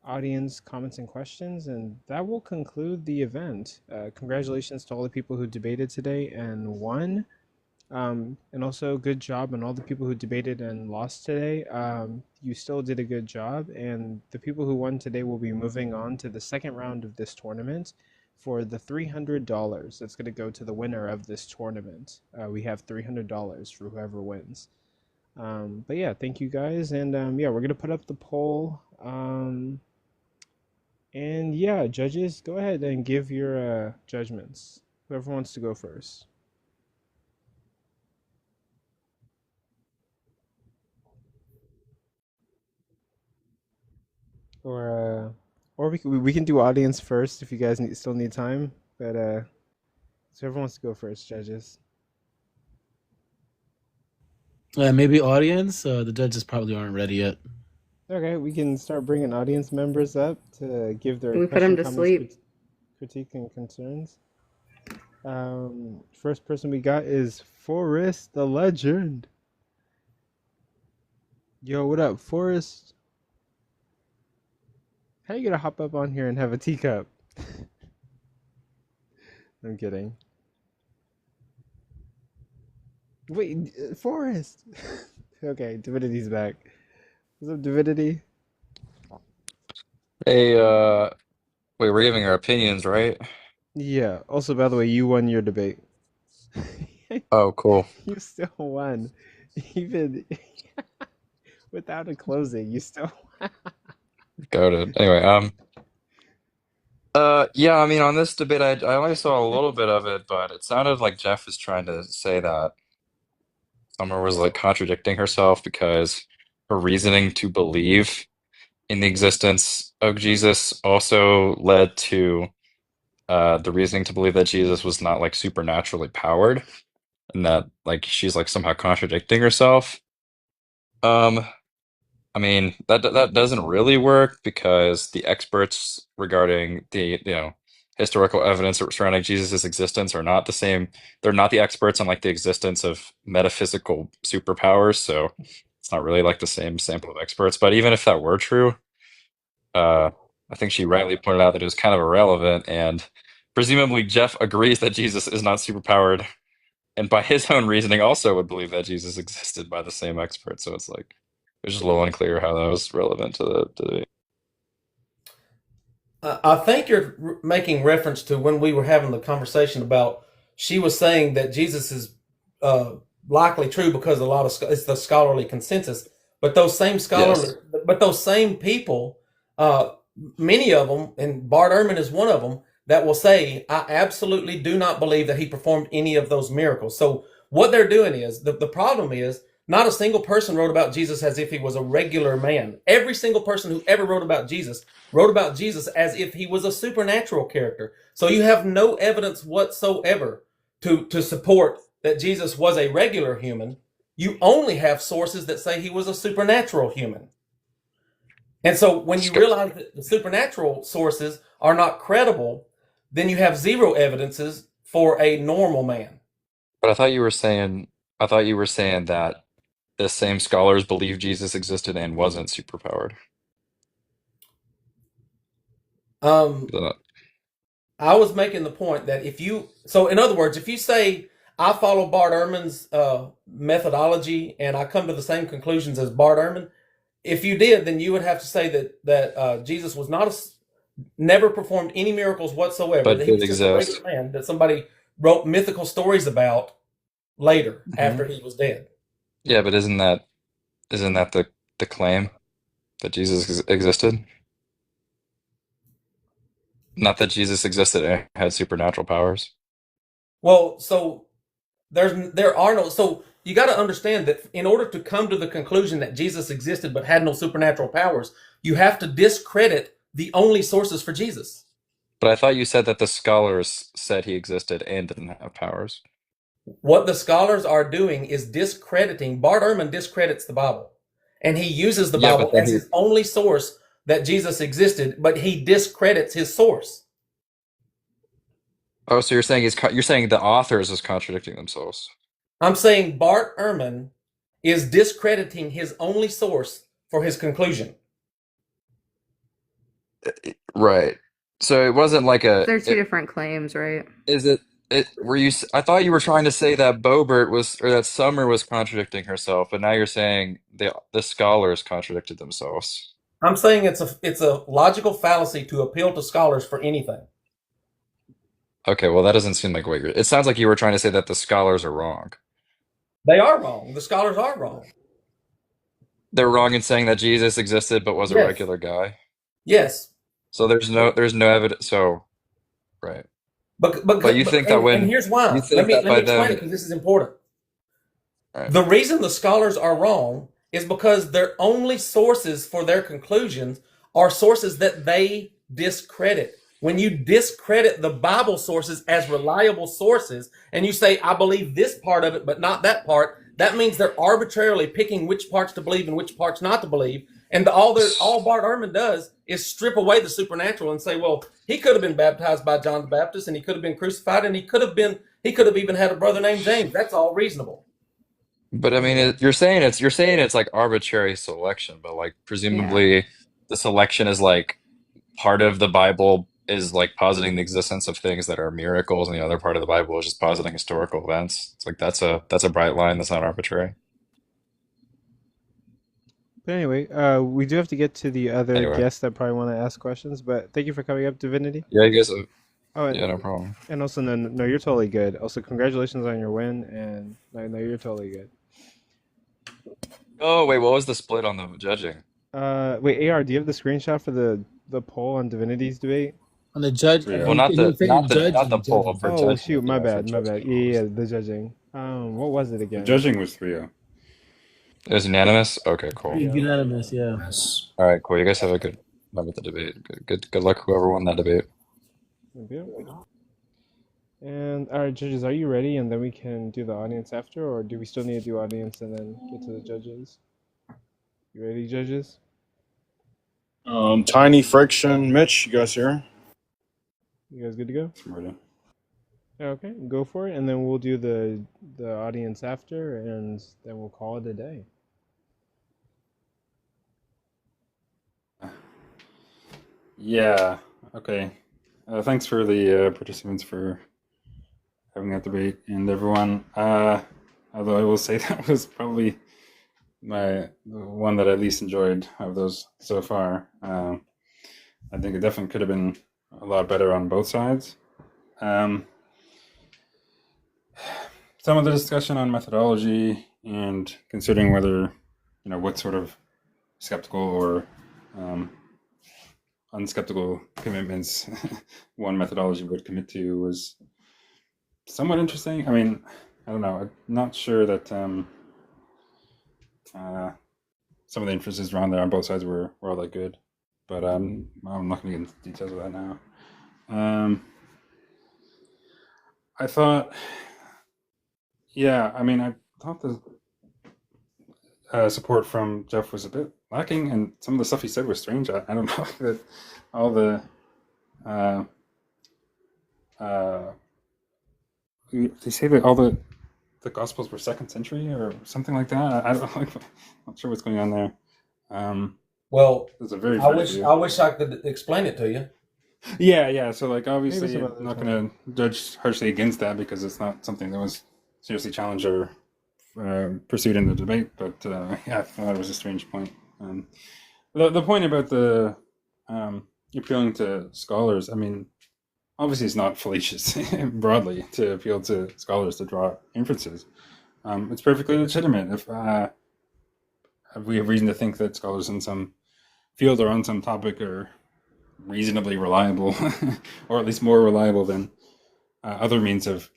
audience comments and questions, and that will conclude the event. Congratulations to all the people who debated today and won. And also good job on all the people who debated and lost today. You still did a good job, and the people who won today will be moving on to the second round of this tournament for the $300 that's going to go to the winner of this tournament. We have $300 for whoever wins. But yeah, thank you guys, and yeah, we're going to put up the poll. And yeah, judges, go ahead and give your judgments. Whoever wants to go first. Or we can do audience first if you guys still need time. But so whoever wants to go first, judges. Maybe audience. The judges probably aren't ready yet. Okay, we can start bringing audience members up to give their We put them to sleep. Critique and concerns. First person we got is Forrest the Legend. Yo, what up, Forrest? How you gonna hop up on here and have a teacup? I'm kidding. Wait, Forrest. Okay, Divinity's back. What's up, Divinity? Hey, wait, we're giving our opinions, right? Yeah. Also, by the way, you won your debate. Oh, cool. You still won, even without a closing. You still won. Got it. Anyway, yeah, I mean, on this debate, I only saw a little bit of it, but it sounded like Jeff was trying to say that Summer was like contradicting herself because her reasoning to believe in the existence of Jesus also led to the reasoning to believe that Jesus was not like supernaturally powered, and that like she's like somehow contradicting herself. Um, I mean, that doesn't really work because the experts regarding the, historical evidence surrounding Jesus' existence are not the same. They're not the experts on like the existence of metaphysical superpowers, so it's not really like the same sample of experts. But even if that were true, I think she rightly pointed out that it was kind of irrelevant, and presumably Jeff agrees that Jesus is not superpowered, and by his own reasoning also would believe that Jesus existed by the same expert. So it's like it's just a little unclear how that was relevant to the debate. I think you're making reference to when we were having the conversation about she was saying that Jesus is likely true because it's the scholarly consensus. But those same Yes. but those same people, many of them, and Bart Ehrman is one of them, that will say, I absolutely do not believe that he performed any of those miracles. So what they're doing is, the problem is, not a single person wrote about Jesus as if he was a regular man. Every single person who ever wrote about Jesus as if he was a supernatural character. So you have no evidence whatsoever to support that Jesus was a regular human. You only have sources that say he was a supernatural human. And so when you realize that the supernatural sources are not credible, then you have zero evidences for a normal man. But I thought you were saying that the same scholars believe Jesus existed and wasn't superpowered. Um, The- I was making the point that in other words, if you say I follow Bart Ehrman's methodology and I come to the same conclusions as Bart Ehrman, if you did, then you would have to say that Jesus was never performed any miracles whatsoever. but That he did was just a regular exist. man that somebody wrote mythical stories about later hmm after he was dead. Yeah, but isn't that the claim that Jesus existed? Not that Jesus existed and had supernatural powers. Well, so there are no so you got to understand that in order to come to the conclusion that Jesus existed but had no supernatural powers, you have to discredit the only sources for Jesus. But I thought you said that the scholars said he existed and didn't have powers. What the scholars are doing is discrediting. Bart Ehrman discredits the Bible, and he uses the Yeah, but Bible then as his only source that Jesus existed, but he discredits his source. oh, so you're saying the authors is contradicting themselves. I'm saying Bart Ehrman is discrediting his only source for his conclusion. Right. So it wasn't like They're two different claims, right? is it were you I thought you were trying to say that Bobert was or that Summer was contradicting herself, but now you're saying the scholars contradicted themselves. I'm saying it's a logical fallacy to appeal to scholars for anything. Okay, well that doesn't seem like what you're it sounds like you were trying to say that the scholars are wrong. They are wrong. The scholars are wrong. They're wrong in saying that Jesus existed but was a Yes. regular guy. Yes. So there's no evidence so right. But you think that And when here's why. you Let think me that by explain it them because this is important. right. The reason the scholars are wrong is because their only sources for their conclusions are sources that they discredit. When you discredit the Bible sources as reliable sources and you say, I believe this part of it, but not that part, that means they're arbitrarily picking which parts to believe and which parts not to believe. And all Bart Ehrman does is strip away the supernatural and say, well, he could have been baptized by John the Baptist and he could have been crucified and he could have even had a brother named James. That's all reasonable. But I mean, you're saying it's like arbitrary selection, but like Yeah. presumably the selection is like part of the Bible is like positing the existence of things that are miracles, and the other part of the Bible is just positing historical events. It's like that's a bright line. That's not arbitrary. But anyway, we do have to get to the other Anyway, guests that probably want to ask questions. But thank you for coming up, Divinity. yeah, I guess Oh, yeah, no problem. and also no, you're totally good. Also, congratulations on your win, and no, you're totally good. Oh wait, what was the split on the judging? Wait, AR, do you have the screenshot for the poll on Divinity's debate? On the judge, Yeah. Well, not he the was saying not the judge not the and poll judging. for Oh judging. shoot, my Yeah, for bad, my bad. judging. Yeah, the judging. What was it The again? judging was 3-0. It was unanimous. Okay, cool. Yeah. Unanimous, yeah. Yes. All right, cool. You guys have a good luck with the debate. Good luck whoever won that debate. Yeah. And all right, judges, are you ready? And then we can do the audience after, or do we still need to do audience and then get to the judges? You ready, judges? Tiny Friction, Mitch, you guys here? You guys good to go? Ready. Okay, go for it, and then we'll do the audience after, and then we'll call it a day. Yeah. Okay. Thanks for the participants for having that debate, and everyone. Although I will say that was probably the one that I least enjoyed of those so far. I think it definitely could have been a lot better on both sides. Some of the discussion on methodology and considering whether, what sort of skeptical or unskeptical commitments one methodology would commit to was somewhat interesting. I mean, I don't know. I'm not sure that some of the inferences around there on both sides were all that good. But I'm not going to get into details of that now. I thought, I thought the support from Jeff was a bit lacking, and some of the stuff he said was strange. I don't know that all the they say that all the the Gospels were 2nd century or something like that. I don't like. Not sure what's going on there. Well, It's a very I vague view. wish I could explain it to you. Yeah. So like, obviously, some I'm other not time. going to judge harshly against that because it's not something that was seriously challenged or pursued in the debate. But yeah, I thought it was a strange point. The point about the appealing to scholars, I mean, obviously it's not fallacious broadly to appeal to scholars to draw inferences. It's perfectly legitimate if we have reason to think that scholars in some field or on some topic are reasonably reliable, or at least more reliable than other means of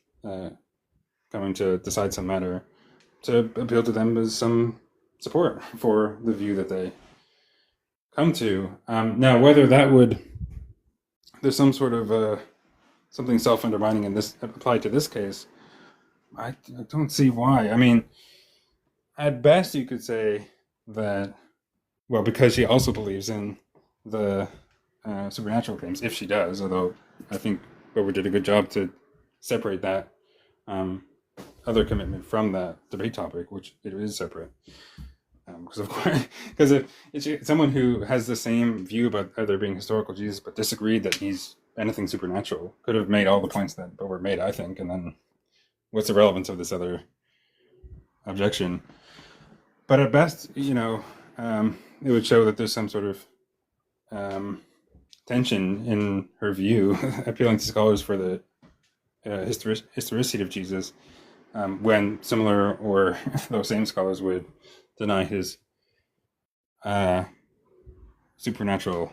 coming to decide some matter, to appeal to them as some support for the view that they come to. Now, whether that would, there's some sort of something self-undermining in this applied to this case, I don't see why. I mean, at best you could say that, well, because she also believes in the supernatural claims, if she does, although I think Bober did a good job to separate that other commitment from that debate topic, which it is separate. Because of course, because if it's someone who has the same view about there being historical Jesus, but disagreed that he's anything supernatural, could have made all the points that Bober made, I think, and then what's the relevance of this other objection? But at best, it would show that there's some sort of tension in her view, appealing to scholars for the historicity of Jesus, when similar or those same scholars would deny his supernatural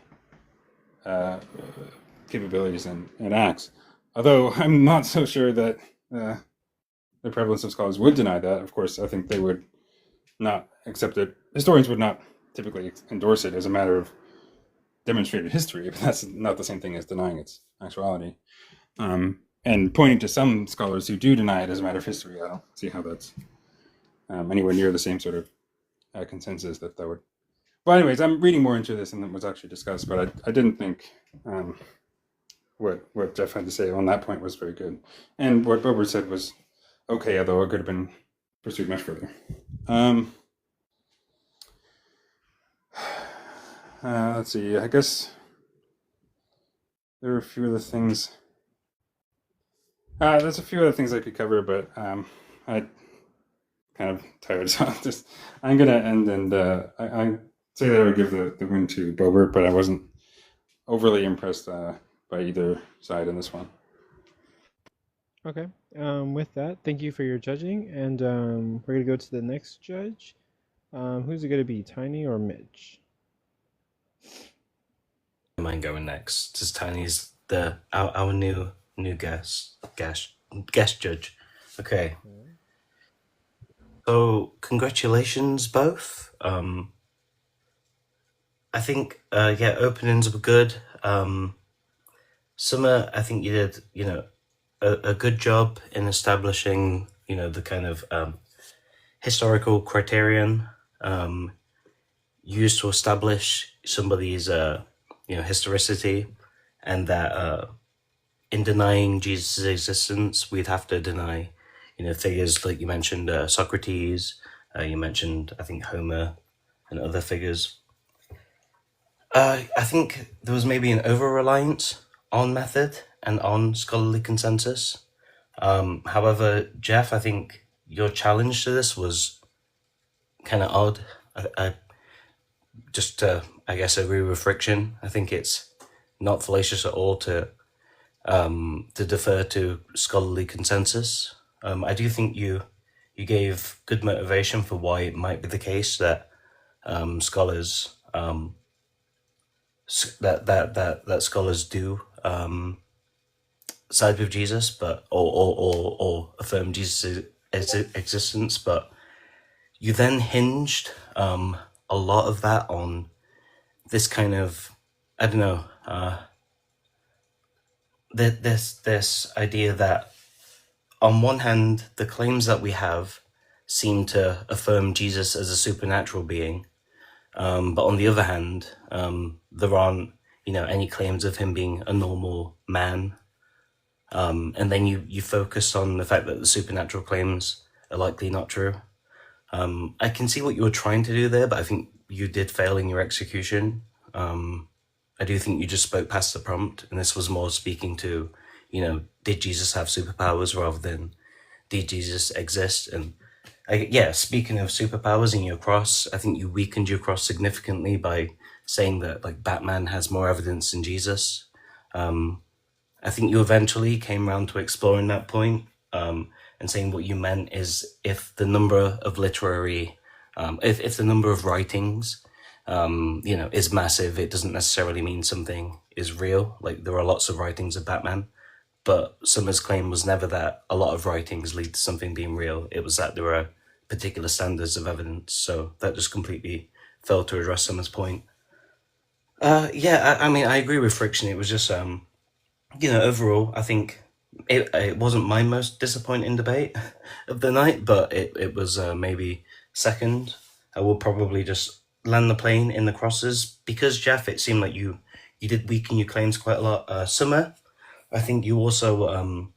capabilities and acts. Although I'm not so sure that the prevalence of scholars would deny that. Of course, I think they would not accept it. Historians would not typically endorse it as a matter of demonstrated history, but that's not the same thing as denying its actuality. And pointing to some scholars who do deny it as a matter of history, I don't see how that's anywhere near the same sort of consensus that would. Well, anyways, I'm reading more into this than it was actually discussed, but I didn't think what Jeff had to say on that point was very good, and what Bober said was okay, although it could have been pursued much further. Let's see. I guess there are a few other things. There's a few other things I could cover, but I'm kind of tired, so I'm gonna end, and I say that I would give the win to Bober, but I wasn't overly impressed by either side in this one. Okay. With that, thank you for your judging, and we're gonna go to the next judge. Who's it gonna be, Tiny or Mitch? I mind going next, as Tiny's our new guest judge. Okay. So congratulations both. I think openings were good. Sommer, I think you did a good job in establishing the kind of historical criterion used to establish somebody's historicity, and that in denying Jesus' existence, we'd have to deny figures like you mentioned, Socrates, you mentioned, I think, Homer and other figures. I think there was maybe an over-reliance on method and on scholarly consensus. However, Jeff, I think your challenge to this was kind of odd. I just I guess agree with Friction. I think it's not fallacious at all to defer to scholarly consensus. I do think you gave good motivation for why it might be the case that scholars that scholars do side with Jesus, but or affirm Jesus' existence. But you then hinged a lot of that on this kind of, I don't know, this idea that on one hand, the claims that we have seem to affirm Jesus as a supernatural being, but on the other hand, there aren't any claims of him being a normal man. And then you focus on the fact that the supernatural claims are likely not true. I can see what you were trying to do there, but I think you did fail in your execution. I do think you just spoke past the prompt, and this was more speaking to, did Jesus have superpowers rather than did Jesus exist? And speaking of superpowers in your cross, I think you weakened your cross significantly by saying that like Batman has more evidence than Jesus. I think you eventually came around to exploring that point, and saying what you meant is if the number of literary, if the number of writings, is massive, it doesn't necessarily mean something is real. Like there are lots of writings of Batman, but Sommer's claim was never that a lot of writings lead to something being real. It was that there are particular standards of evidence. So that just completely failed to address Sommer's point. I mean, I agree with Friction. It was just, overall, I think it wasn't my most disappointing debate of the night, but it was maybe second. I will probably just land the plane in the crosses because, Jeff, it seemed like you did weaken your claims quite a lot. Sommer, I think you also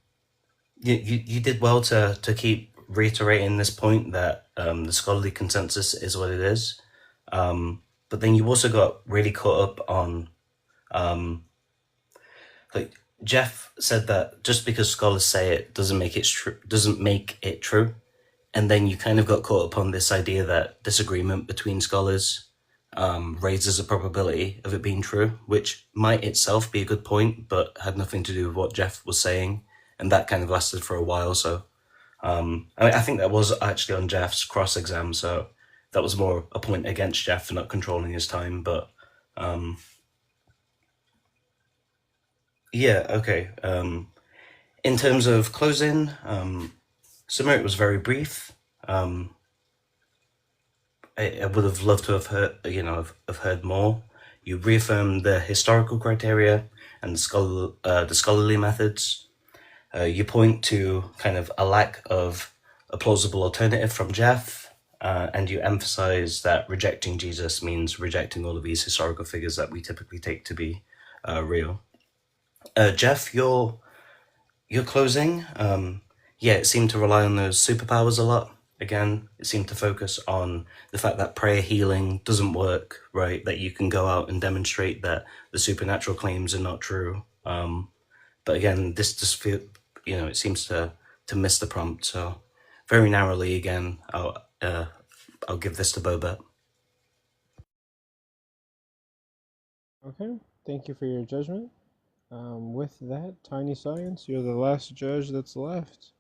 you did well to keep reiterating this point that the scholarly consensus is what it is, but then you also got really caught up on like Jeff said that just because scholars say it doesn't make it true, and then you kind of got caught up on this idea that disagreement between scholars raises a probability of it being true, which might itself be a good point, but had nothing to do with what Jeff was saying, and that kind of lasted for a while. So I think that was actually on Jeff's cross exam, so that was more a point against Jeff for not controlling his time. But okay. In terms of closing, Sommer, it was very brief. I would have loved to have heard more. You reaffirmed the historical criteria and the scholarly methods. You point to kind of a lack of a plausible alternative from Jeff, and you emphasize that rejecting Jesus means rejecting all of these historical figures that we typically take to be real. Jeff, your closing, it seemed to rely on those superpowers a lot. Again, it seemed to focus on the fact that prayer healing doesn't work, right? That you can go out and demonstrate that the supernatural claims are not true. But again, this just feel, it seems to miss the prompt. So very narrowly, again, I'll give this to Boba. Okay, thank you for your judgment. With that, Tiny Science, you're the last judge that's left.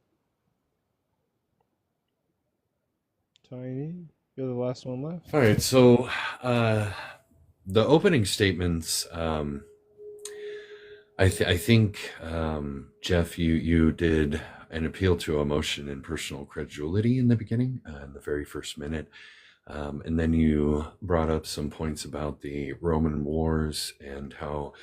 Tiny, you're the last one left. All right, so the opening statements, I think, Jeff, you did an appeal to emotion and personal credulity in the beginning, in the very first minute. And then you brought up some points about the Roman wars and how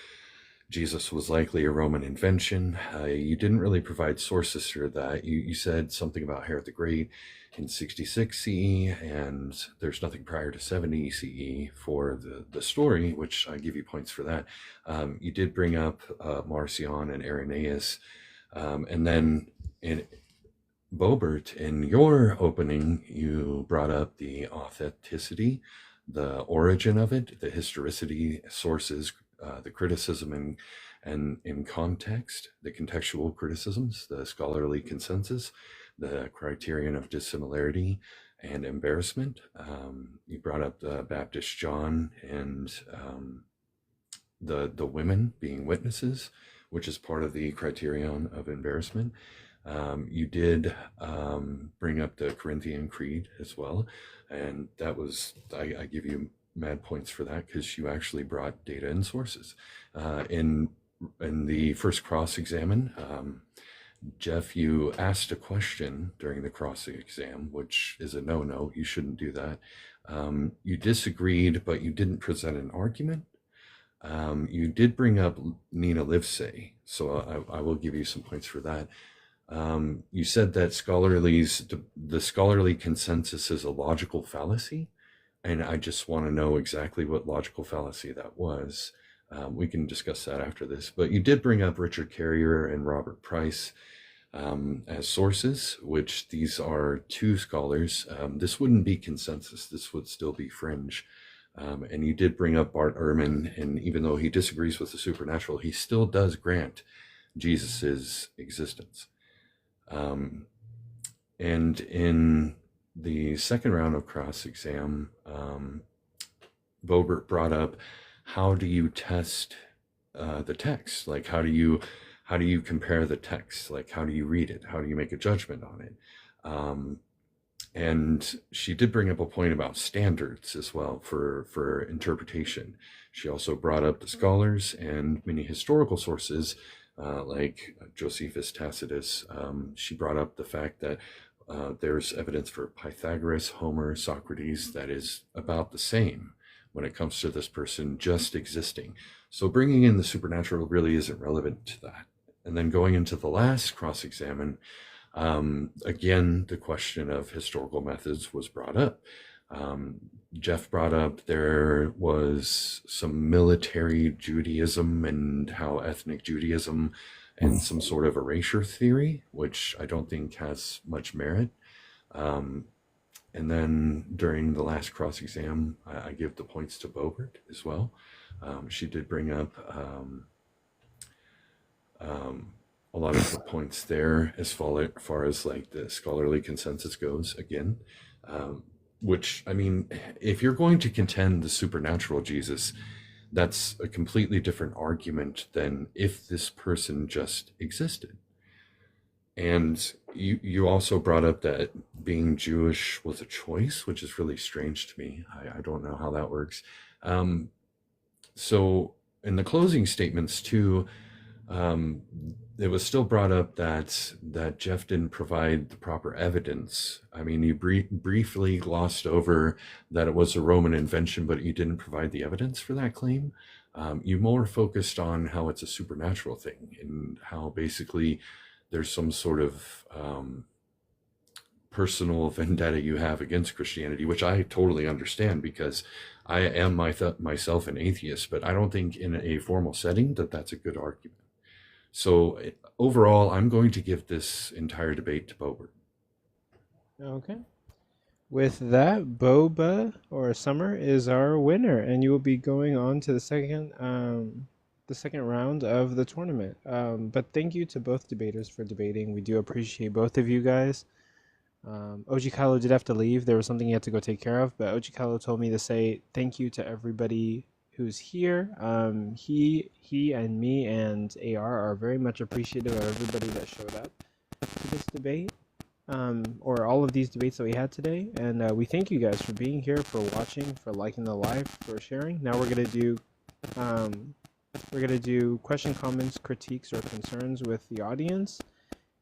Jesus was likely a Roman invention. You didn't really provide sources for that. You said something about Herod the Great in 66 CE, and there's nothing prior to 70 CE for the story, which I give you points for that. You did bring up Marcion and Irenaeus, and then in Bobert, in your opening, you brought up the authenticity, the origin of it, the historicity, sources, the criticism and in context, the contextual criticisms, the scholarly consensus, the criterion of dissimilarity and embarrassment. You brought up the Baptist John and the women being witnesses, which is part of the criterion of embarrassment. You did bring up the Corinthian Creed as well, and that was, I give you mad points for that because you actually brought data and sources. In the first cross-examine, Jeff, you asked a question during the cross-exam, which is a no-no. You shouldn't do that. You disagreed, but you didn't present an argument. You did bring up Nina Livesey, so I will give you some points for that. You said that the scholarly consensus is a logical fallacy, and I just want to know exactly what logical fallacy that was. We can discuss that after this, but you did bring up Richard Carrier and Robert Price. as sources, which these are two scholars. This wouldn't be consensus. This would still be fringe. And you did bring up Bart Ehrman, and even though he disagrees with the supernatural, he still does grant Jesus's existence. And in the second round of cross-exam, Boebert brought up, how do you test the text? Like, how do you compare the text? Like, how do you read it? How do you make a judgment on it? And she did bring up a point about standards as well for interpretation. She also brought up the scholars and many historical sources, like Josephus Tacitus. She brought up the fact that there's evidence for Pythagoras, Homer, Socrates that is about the same when it comes to this person just existing. So bringing in the supernatural really isn't relevant to that. And then going into the last cross-examine, again, the question of historical methods was brought up. Jeff brought up there was some military Judaism and how ethnic Judaism and some sort of erasure theory, which I don't think has much merit. And then during the last cross-exam, I give the points to Boebert as well. She did bring up a lot of the points there as far as like the scholarly consensus goes again, which, I mean, if you're going to contend the supernatural Jesus, that's a completely different argument than if this person just existed. And you also brought up that being Jewish was a choice, which is really strange to me. I don't know how that works. So in the closing statements too, it was still brought up that Jeff didn't provide the proper evidence. I mean, you briefly glossed over that it was a Roman invention, but you didn't provide the evidence for that claim. You more focused on how it's a supernatural thing and how basically there's some sort of personal vendetta you have against Christianity, which I totally understand because I am myself an atheist, but I don't think in a formal setting that that's a good argument. So overall, I'm going to give this entire debate to Boebert. Okay. With that, Boba or Sommer is our winner, and you will be going on to the second round of the tournament. But thank you to both debaters for debating. We do appreciate both of you guys. Ojikalo did have to leave. There was something he had to go take care of, but Ojikalo told me to say thank you to everybody who's here. He and me and AR are very much appreciative of everybody that showed up to this debate, or all of these debates that we had today. And we thank you guys for being here, for watching, for liking the live, for sharing. Now we're gonna do question, comments, critiques, or concerns with the audience.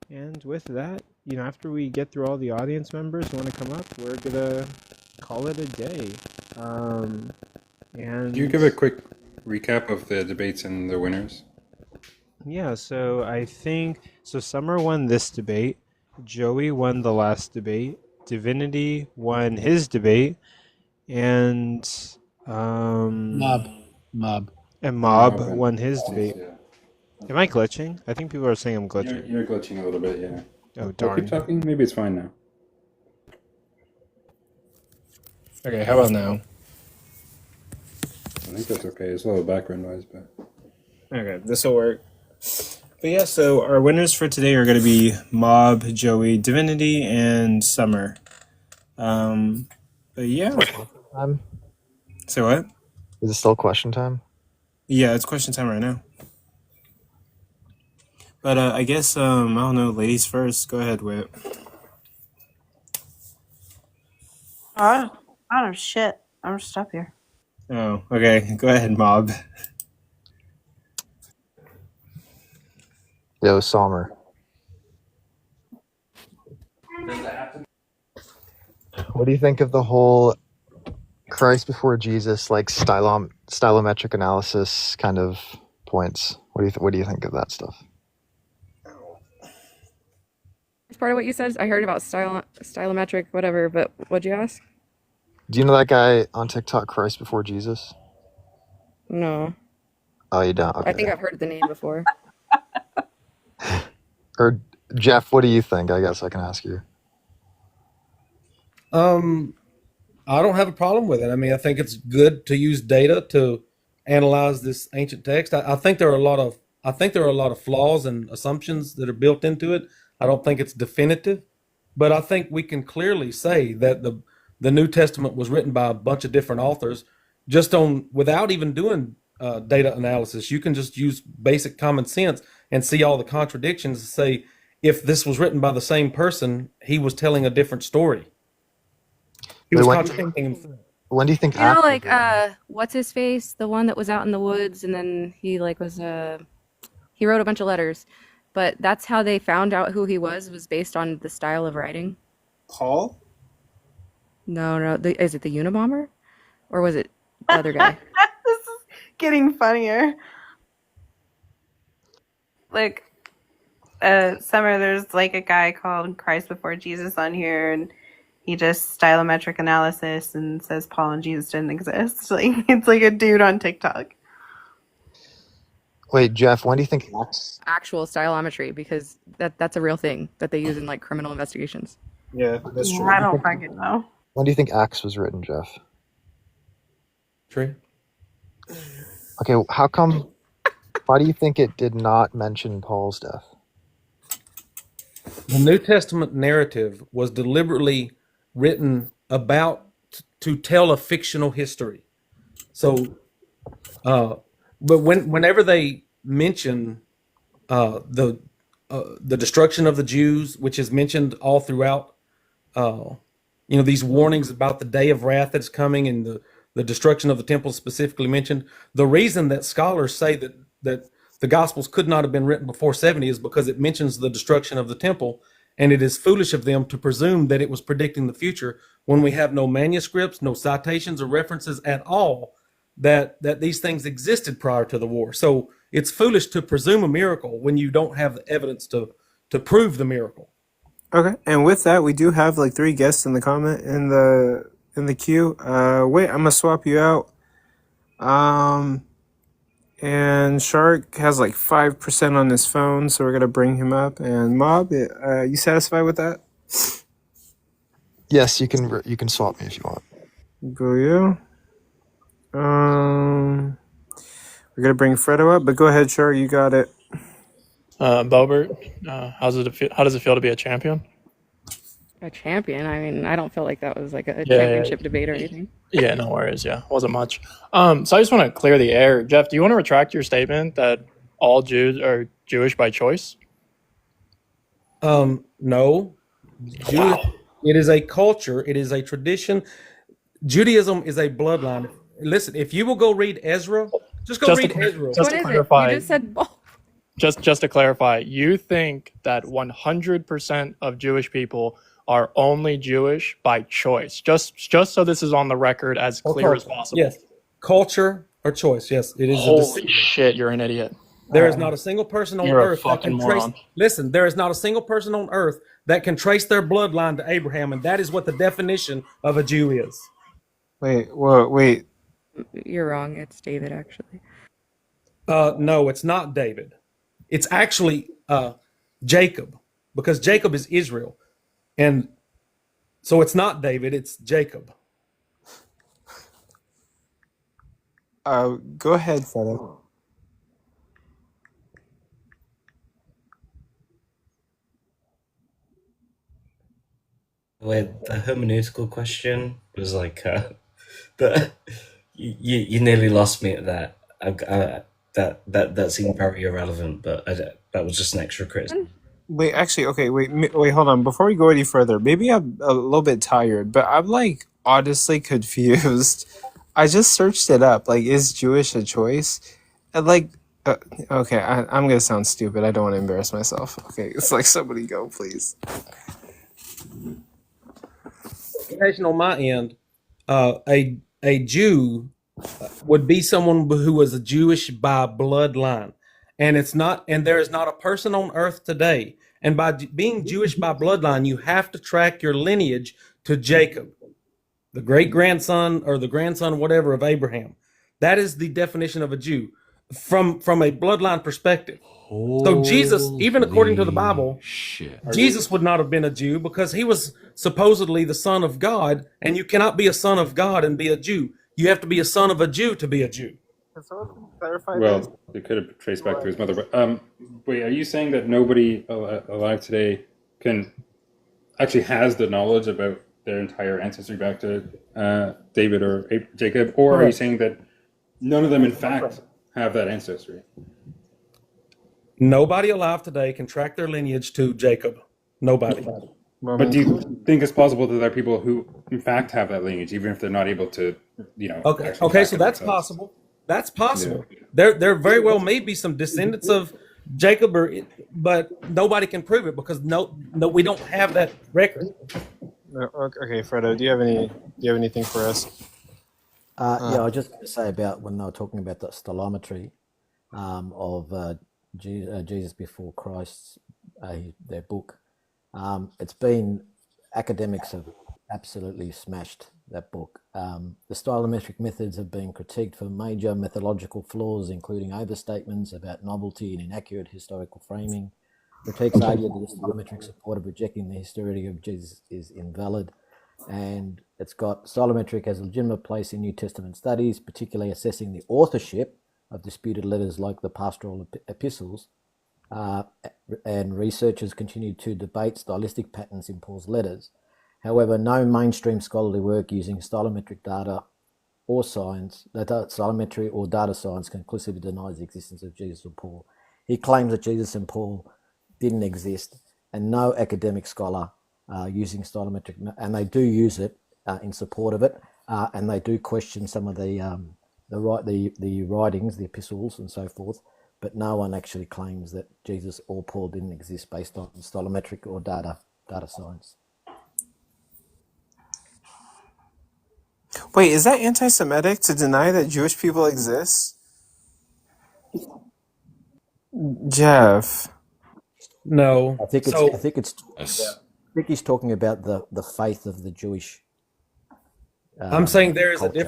And with that, you know, after we get through all the audience members who want to come up, we're gonna call it a day. And Can you give a quick recap of the debates and the winners? yeah, so I think Sommer won this debate, Joey won the last debate, Divinity won his debate, and Mob. and Mob Mob won his debate. Yeah. Am I glitching? I think people are saying I'm glitching. You're glitching a little bit, yeah. Oh, Well, darn. keep talking. Maybe it's fine now. Okay, how about now? I think that's okay. It's a little background noise, but Okay, this will work. But yeah, so our winners for today are going to be Mob, Joey, Divinity, and Sommer. But yeah. Time? Say what? Is it still question time? Yeah, it's question time right now. But I guess, I don't know, ladies first. Go ahead, Whit. I don't know shit. I'm just up here. Oh, okay. Go ahead, Mob. Yo, Sommer. What do you think of the whole Christ before Jesus, like stylometric analysis kind of points? What do you think of that stuff? It's part of what you said. I heard about stylometric, whatever, but what'd you ask? Do you know that guy on TikTok, Christ before Jesus? No. Oh, you don't? Okay. I think I've heard the name before. Or Jeff, what do you think? I guess I can ask you. I don't have a problem with it. I mean, I think it's good to use data to analyze this ancient text. I think there are a lot of flaws and assumptions that are built into it. I don't think it's definitive, but I think we can clearly say that the New Testament was written by a bunch of different authors, without even doing data analysis. You can just use basic common sense and see all the contradictions and say, if this was written by the same person, he was telling a different story. He was contradicting himself. When do you think? You know, like what's his face, the one that was out in the woods, and then he like was he wrote a bunch of letters, but that's how they found out who he was based on the style of writing. Paul? No, is it the Unabomber, or was it the other guy? This is getting funnier. Like, Sommer, there's like a guy called Christ Before Jesus on here, and he just stylometric analysis and says Paul and Jesus didn't exist. Like, it's like a dude on TikTok. Wait, Jeff, when do you think Actual stylometry, because that's a real thing that they use in like criminal investigations. Yeah, that's true. I don't fucking know. When do you think Acts was written, Jeff? True. Okay, how come? Why do you think it did not mention Paul's death? The New Testament narrative was deliberately written to tell a fictional history. So, but whenever they mention the destruction of the Jews, which is mentioned all throughout, these warnings about the day of wrath that's coming, and the destruction of the temple specifically mentioned, the reason that scholars say that the Gospels could not have been written before 70 is because it mentions the destruction of the temple, and it is foolish of them to presume that it was predicting the future when we have no manuscripts, no citations or references at all that these things existed prior to the war. So it's foolish to presume a miracle when you don't have the evidence to prove the miracle. Okay, and with that, we do have like 3 guests in the comment in the queue. Wait, I'm gonna swap you out. And Shark has like 5% on his phone, so we're gonna bring him up. And Mob, you satisfied with that? Yes, you can swap me if you want. Go you. We're gonna bring Fredo up, but go ahead, Shark. You got it. Bobert, how does it feel to be a champion? A champion? I mean, I don't feel like that was like a championship debate or anything. Yeah, no worries. Yeah, wasn't much. So I just want to clear the air. Jeff, do you want to retract your statement that all Jews are Jewish by choice? No. Wow. It is a culture. It is a tradition. Judaism is a bloodline. Listen, if you will go read Ezra, just read Ezra. Just to clarify, You just said both. Just to clarify, you think that 100% of Jewish people are only Jewish by choice? Just so this is on the record as clear as possible. Yes, culture or choice. Yes, it is. Holy shit, you're an idiot. There is not a single person on You're a earth that can fucking trace. moron. Listen, there is not a single person on earth that can trace their bloodline to Abraham, and that is what the definition of a Jew is. Wait. You're wrong. It's David, actually. No, it's not David. It's actually Jacob, because Jacob is Israel, and so it's not David. It's Jacob. Go ahead, Fredo. Wait, the hermeneutical question was like, but you nearly lost me at that. That seemed very irrelevant, but that was just an extra criticism. Wait, actually, okay, wait, hold on. Before we go any further, maybe I'm a little bit tired, but I'm like honestly confused. I just searched it up. Like, is Jewish a choice? And like, okay, I'm gonna sound stupid. I don't want to embarrass myself. Okay, it's like somebody go, please. On my end, a Jew would be someone who was a Jewish by bloodline, and there is not a person on earth today. And by being Jewish by bloodline, you have to track your lineage to Jacob, the great grandson or the grandson, whatever, of Abraham. That is the definition of a Jew. from a bloodline perspective. So Jesus, even according to the Bible, Shit. Jesus would not have been a Jew because he was supposedly the son of God, and you cannot be a son of God and be a Jew. You have to be a son of a Jew to be a Jew. Can someone clarify this? Well, it could have traced back to his mother. But wait, are you saying that nobody alive today can actually has the knowledge about their entire ancestry back to David or Jacob, or are you Correct. saying that none of them, in fact, have that ancestry? Nobody alive today can track their lineage to Jacob. Nobody. But do you think it's possible that there are people who, in fact, have that lineage, even if they're not able to, Okay. actually Okay. track So it that's themselves? possible. That's possible. Yeah. There very well may be some descendants of Jacob, but nobody can prove it because no, we don't have that record. Okay, Fredo, do you have anything for us? Yeah, I was just going to say about when they were talking about the stylometry of Jesus before Christ, their book. It's been, academics have absolutely smashed that book. The stylometric methods have been critiqued for major methodological flaws, including overstatements about novelty and inaccurate historical framing. Critiques argue that the stylometric support of rejecting the historicity of Jesus is invalid, and it's got stylometric as a legitimate place in New Testament studies, particularly assessing the authorship of disputed letters like the pastoral epistles, and researchers continue to debate stylistic patterns in Paul's letters. However, no mainstream scholarly work using stylometric data or science, stylometry or data science conclusively denies the existence of Jesus or Paul. He claims that Jesus and Paul didn't exist, and no academic scholar using stylometric, and they do use it in support of it, and they do question some of the writings, the epistles, and so forth. But no one actually claims that Jesus or Paul didn't exist based on stylometric or data science. Wait, is that anti-Semitic to deny that Jewish people exist? Jeff. No. I think So I think he's talking about the faith of the Jewish. I'm saying there is a culture.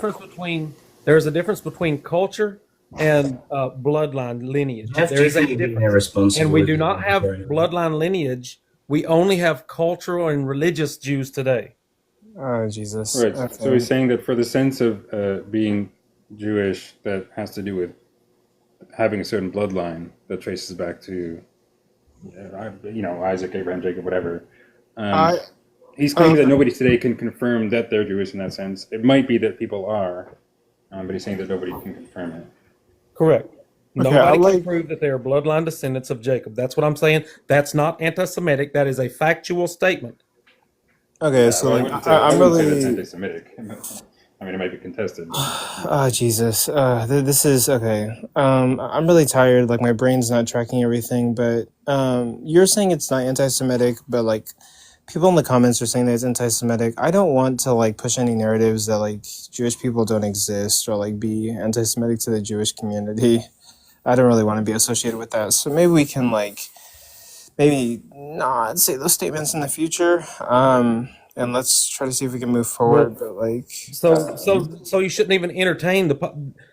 difference between culture and bloodline lineage. Jeff, There is a being difference, irresponsible and we with do you not have very well. bloodline lineage. We only have cultural and religious Jews today. Oh, Jesus. Right. Okay. So he's saying that for the sense of being Jewish, that has to do with having a certain bloodline that traces back to, Isaac, Abraham, Jacob, whatever. He's claiming that nobody today can confirm that they're Jewish in that sense. It might be that people are, but he's saying that nobody can confirm it. Correct. Okay, Nobody can prove that they are bloodline descendants of Jacob. That's what I'm saying. That's not anti-Semitic. That is a factual statement. Okay, Yeah, so well, like I I'm wouldn't say really. that's anti-Semitic. I mean, it might be contested. Oh, Jesus. This is okay. I'm really tired. Like my brain's not tracking everything. But you're saying it's not anti-Semitic, but like people in the comments are saying that it's anti-Semitic. I don't want to like push any narratives that like Jewish people don't exist or like be anti-Semitic to the Jewish community. I don't really want to be associated with that. So maybe we can like maybe not say those statements in the future. And let's try to see if we can move forward. But like, So you shouldn't even entertain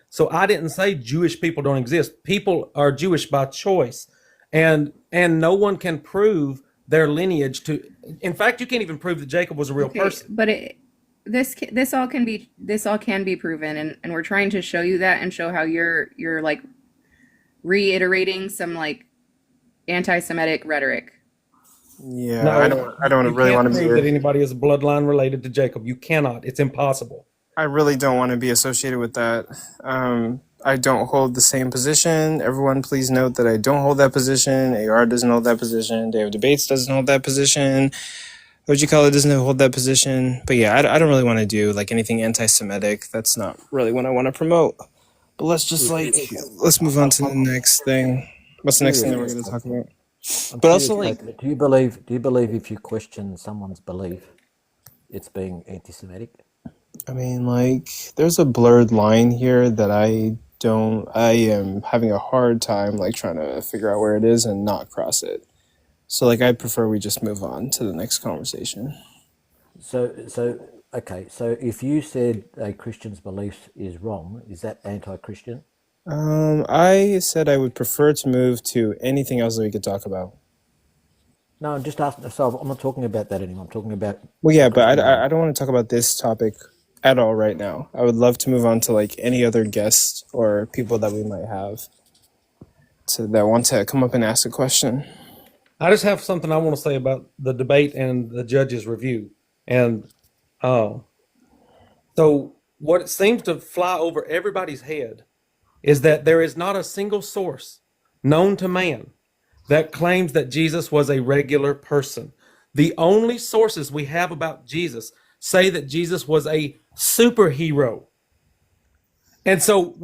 so I didn't say Jewish people don't exist. People are Jewish by choice, and no one can prove their lineage to. In fact, you can't even prove that Jacob was a real person. But this all can be proven, and we're trying to show you that and show how you're like reiterating some like anti-Semitic rhetoric. yeah, No, I don't you really can't want to prove that be. anybody is bloodline related to Jacob. You cannot. It's impossible. I really don't want to be associated with that. I don't hold the same position. Everyone, please note that I don't hold that position. AR doesn't hold that position. Day of Debates doesn't hold that position. OG doesn't hold that position. But yeah, I don't really want to do like anything anti-Semitic. That's not really what I want to promote. But let's move on to the next thing. What's the next thing that we're going to talk about? But also like, do you believe if you question someone's belief, it's being anti-Semitic? I mean, like, there's a blurred line here that I am having a hard time, like, trying to figure out where it is and not cross it. So, like, I prefer we just move on to the next conversation. So if you said a Christian's belief is wrong, is that anti-Christian? I said I would prefer to move to anything else that we could talk about. No, I'm just asking. So I'm not talking about that anymore. I'm talking about Well, yeah, but Christianity. I don't want to talk about this topic at all right now. I would love to move on to like any other guests or people that we might have that want to come up and ask a question. I just have something I want to say about the debate and the judge's review. And so what seems to fly over everybody's head is that there is not a single source known to man that claims that Jesus was a regular person. The only sources we have about Jesus say that Jesus was a superhero. And so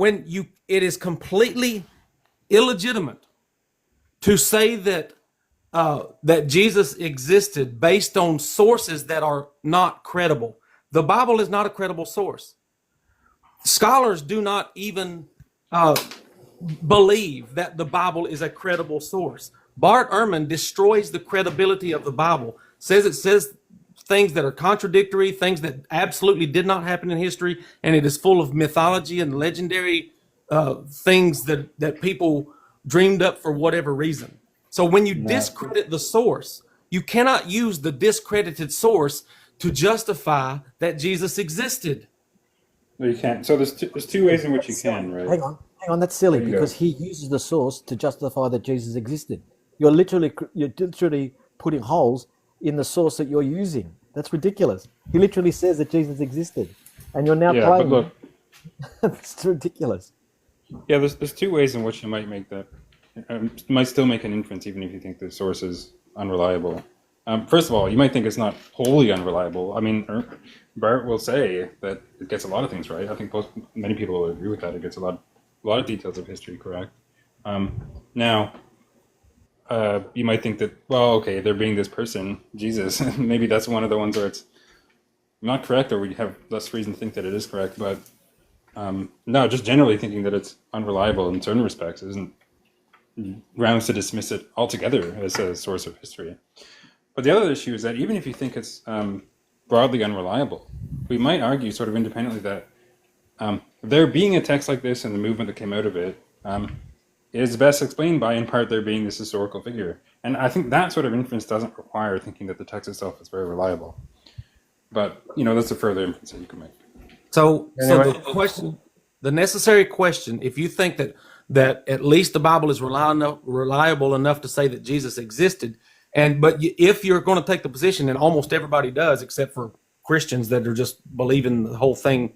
it is completely illegitimate to say that that Jesus existed based on sources that are not credible. The Bible is not a credible source. Scholars do not even believe that the Bible is a credible source. Bart Ehrman destroys the credibility of the Bible, says it says things that are contradictory, things that absolutely did not happen in history, and it is full of mythology and legendary things that people dreamed up for whatever reason. So when you discredit the source, you cannot use the discredited source to justify that Jesus existed. No, you can't. So there's two ways in which you can, right? Hang on. That's silly There you because go. he uses the source to justify that Jesus existed. You're literally putting holes in the source that you're using. That's ridiculous. He literally says that Jesus existed, and you're now Yeah, claiming. but look, That's ridiculous. yeah, there's two ways in which you might make that. You might still make an inference even if you think the source is unreliable. First of all, you might think it's not wholly unreliable. I mean, Bart will say that it gets a lot of things right. I think many people will agree with that. It gets a lot of details of history correct. Now, you might think that, well, okay, there being this person, Jesus, maybe that's one of the ones where it's not correct, or we have less reason to think that it is correct. But no, just generally thinking that it's unreliable in certain respects isn't grounds to dismiss it altogether as a source of history. But the other issue is that even if you think it's broadly unreliable, we might argue sort of independently that there being a text like this and the movement that came out of it is best explained by, in part, there being this historical figure. And I think that sort of inference doesn't require thinking that the text itself is very reliable. But, that's a further inference that you can make. So the necessary question, if you think that at least the Bible is reliable enough to say that Jesus existed, but if you're going to take the position, and almost everybody does, except for Christians that are just believing the whole thing,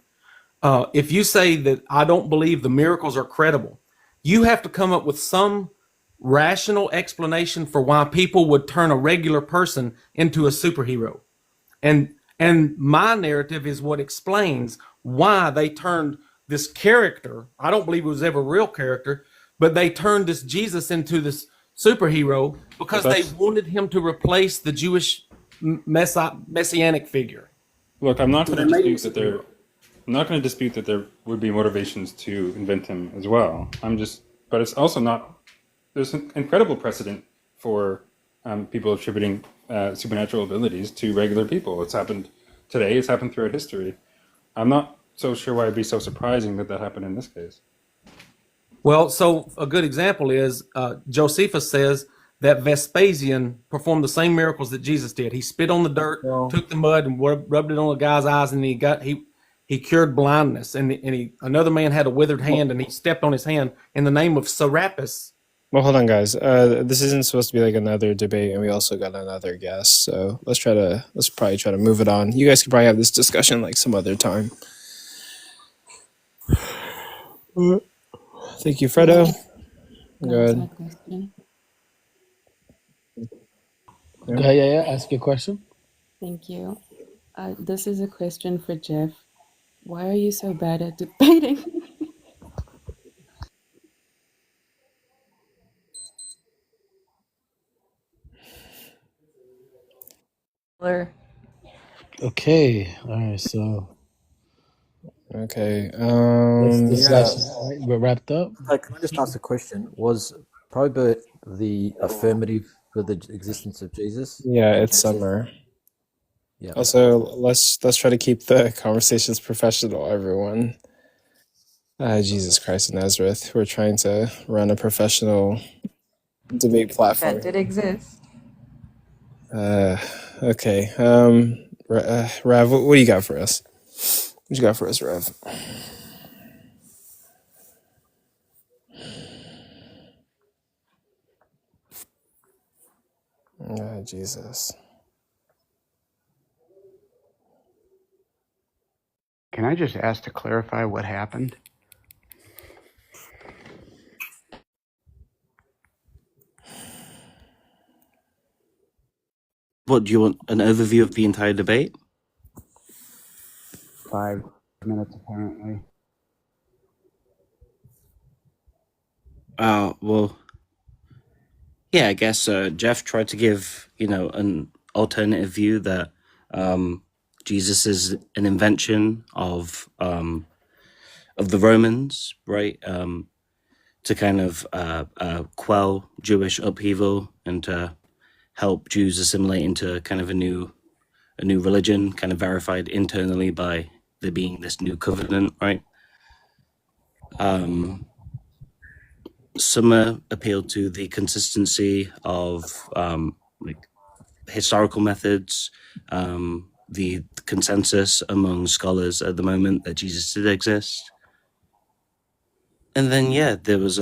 if you say that I don't believe the miracles are credible, you have to come up with some rational explanation for why people would turn a regular person into a superhero. And my narrative is what explains why they turned this character. I don't believe it was ever a real character, but they turned this Jesus into this superhero because they wanted him to replace the Jewish messianic figure. Look, I'm not going to dispute that there. I'm not going to dispute that there would be motivations to invent him as well. But it's also not. There's an incredible precedent for people attributing supernatural abilities to regular people. It's happened today. It's happened throughout history. I'm not so sure why it'd be so surprising that happened in this case. Well, so a good example is Josephus says that Vespasian performed the same miracles that Jesus did. He spit on the dirt, took the mud, and rubbed it on the guy's eyes, and he cured blindness. And another man had a withered hand, and he stepped on his hand in the name of Serapis. Well, hold on, guys. This isn't supposed to be like another debate, and we also got another guest. So let's probably try to move it on. You guys could probably have this discussion like some other time. Thank you, Fredo. Go ahead. Yeah. Ask your question. Thank you. This is a question for Jeff. Why are you so bad at debating? Okay. All right. So. Okay. We're wrapped up. Can I just ask a question? Was Probert the affirmative for the existence of Jesus? Yeah, it's Sommer. Yeah. Also, let's try to keep the conversations professional, everyone. Jesus Christ of Nazareth. We're trying to run a professional debate platform. That did exist. Okay. Rav, what do you got for us? What you got for us, Rav? Jesus. Can I just ask to clarify what happened? What do you want? An overview of the entire debate? 5 minutes, apparently. Well, yeah, I guess Jeff tried to give, an alternative view that Jesus is an invention of the Romans, right? To kind of quell Jewish upheaval and to help Jews assimilate into kind of a new religion, kind of verified internally by there being this new covenant, right? Sommer appealed to the consistency of like historical methods, the consensus among scholars at the moment that Jesus did exist. And then, yeah, there was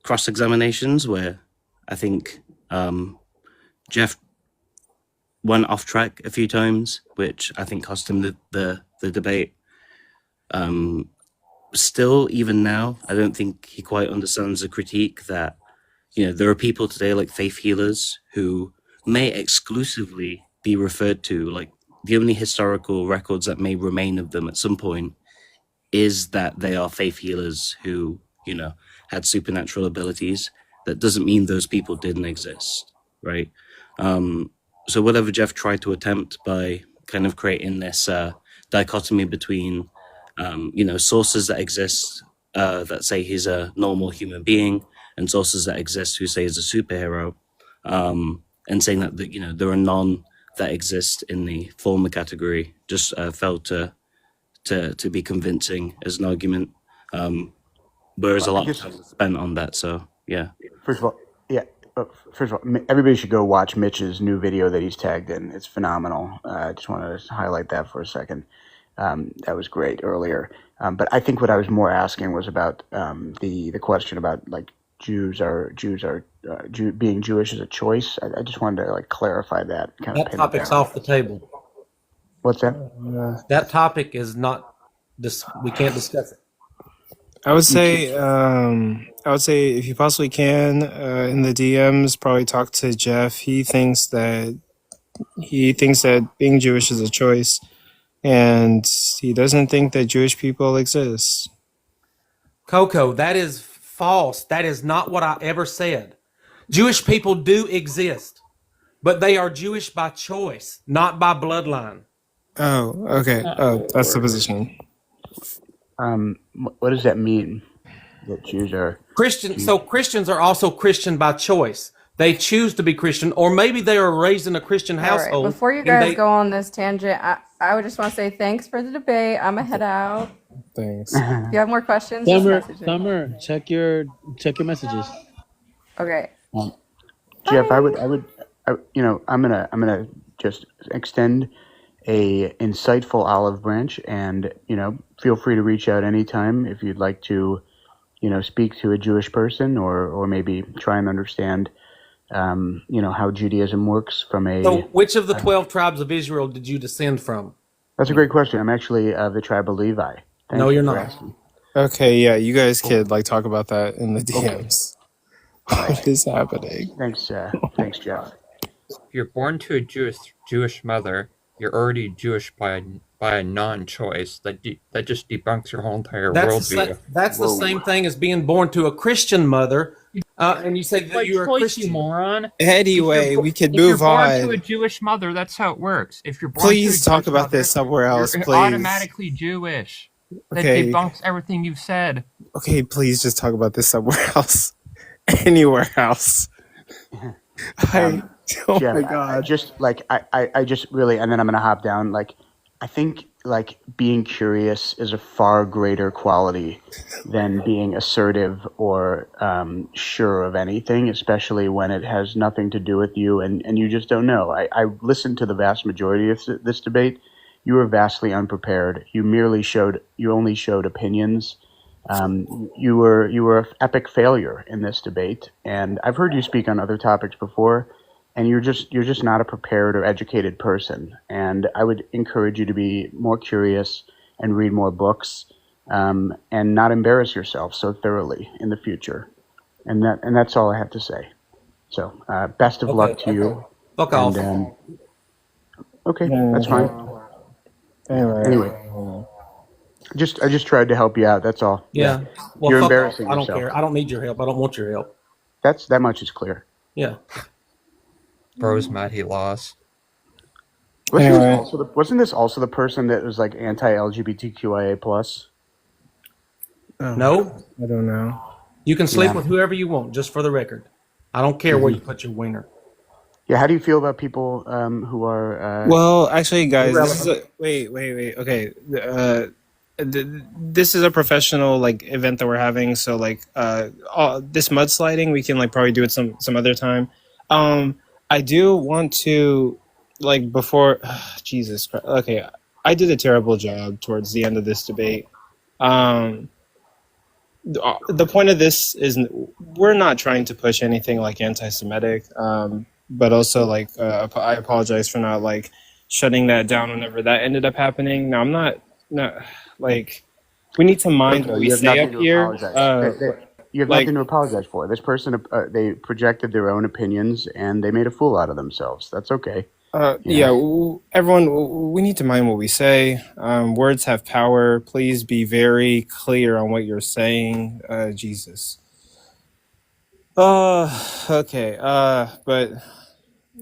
cross-examinations where I think Jeff went off track a few times, which I think cost him the debate. Still, even now, I don't think he quite understands the critique that, there are people today like faith healers who may exclusively be referred to, like the only historical records that may remain of them at some point is that they are faith healers who, had supernatural abilities. That doesn't mean those people didn't exist, right? So whatever Jeff tried to attempt by kind of creating this dichotomy between, sources that exist that say he's a normal human being and sources that exist who say he's a superhero, and saying that, there are none that exist in the former category, just failed to be convincing as an argument. Whereas a lot of time is spent on that. So yeah. First of all, everybody should go watch Mitch's new video that he's tagged in. It's phenomenal. I just wanted to highlight that for a second. That was great earlier. But I think what I was more asking was about the question about like being Jewish as a choice. I just wanted to like clarify that. That topic's off the table. What's that? That topic is not. We can't discuss it. I would say if you possibly can, in the DMs, probably talk to Jeff. He thinks that being Jewish is a choice, and he doesn't think that Jewish people exist. Coco, that is false. That is not what I ever said. Jewish people do exist, but they are Jewish by choice, not by bloodline. Oh, okay. Oh, that's the position. What does that mean? That Jews are Christian. So Christians are also Christian by choice. They choose to be Christian, or maybe they are raised in a Christian household. All right, before you guys go on this tangent, I would just want to say thanks for the debate. I'm gonna head out. Thanks. If you have more questions, just message me. Summer, check your messages. Okay. Jeff, I'm gonna just extend a insightful olive branch, and feel free to reach out anytime if you'd like to speak to a Jewish person or maybe try and understand how Judaism works from a. So which of the 12 tribes of Israel did you descend from? That's a great question. I'm actually of the tribe of Levi. No, you're not. Okay, yeah, you guys could talk about that in the DMs. Okay. What is happening? Thanks, Jeff. If you're born to a Jewish mother, you're already Jewish by a non-choice. That just debunks your whole entire worldview. That's the same thing as being born to a Christian mother, and you say that you're a Christian, you moron. Anyway, we could move on. If you're born to a Jewish mother, that's how it works. If you're born Please to a talk Jewish about mother, this somewhere else, you're please. automatically Jewish. That Okay. debunks everything you've said. Okay, please just talk about this somewhere else. Anywhere else. Oh Jeff, my God. I just really, and then I'm gonna hop down. I think like being curious is a far greater quality than being assertive or sure of anything, especially when it has nothing to do with you and you just don't know. I listened to the vast majority of this debate. You were vastly unprepared. You only showed opinions. You were an epic failure in this debate, and I've heard you speak on other topics before, and you're just not a prepared or educated person. And I would encourage you to be more curious and read more books, and not embarrass yourself so thoroughly in the future. And that's all I have to say. So best of luck to you. Fuck off. Okay, that's fine. Anyway. I just tried to help you out. That's all. Yeah. Well, You're fuck embarrassing off. I don't yourself. care. I don't need your help. I don't want your help. That much is clear. Yeah. Bro's mad he lost. Wasn't this also the person that was like anti-LGBTQIA plus? No, I don't know. you can sleep with whoever you want, just for the record. I don't care where you put your wiener. Yeah. How do you feel about people who are? Well, actually, guys, this is wait. Okay, this is a professional like event that we're having. So like, this mudsliding we can like probably do it some other time. I do want to like before. Jesus Christ. Okay, I did a terrible job towards the end of this debate. The point of this is we're not trying to push anything like anti-Semitic. But also like I apologize for not like shutting that down whenever that ended up happening. Now I'm not like we need to mind what we say up here. You have nothing to apologize for. This person they projected their own opinions and they made a fool out of themselves. That's okay. Everyone, we need to mind what we say. Words have power. Please be very clear on what you're saying. Jesus. Okay. But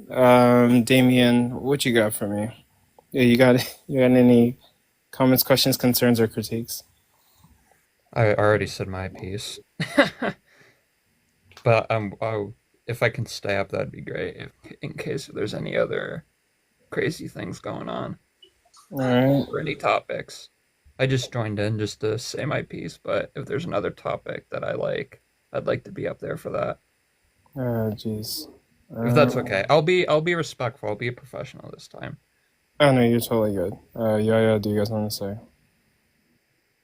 Damien, what you got for me? Yeah, you got any comments, questions, concerns, or critiques? I already said my piece. But if I can stay up, that'd be great. In case there's any other crazy things going on, all right, or any topics. I just joined in just to say my piece. But if there's another topic that I like, I'd like to be up there for that. Oh, jeez. If that's okay, I'll be respectful. I'll be a professional this time. Oh no, you're totally good. Yeah. Do you guys want to say?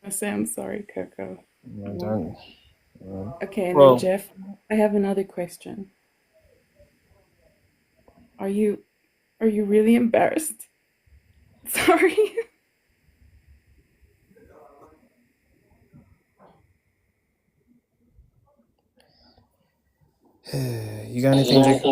I say I'm sorry, Coco. I'm done. Okay, Well- now Jeff, I have another question. Are you really embarrassed? Sorry. You got anything, Jake?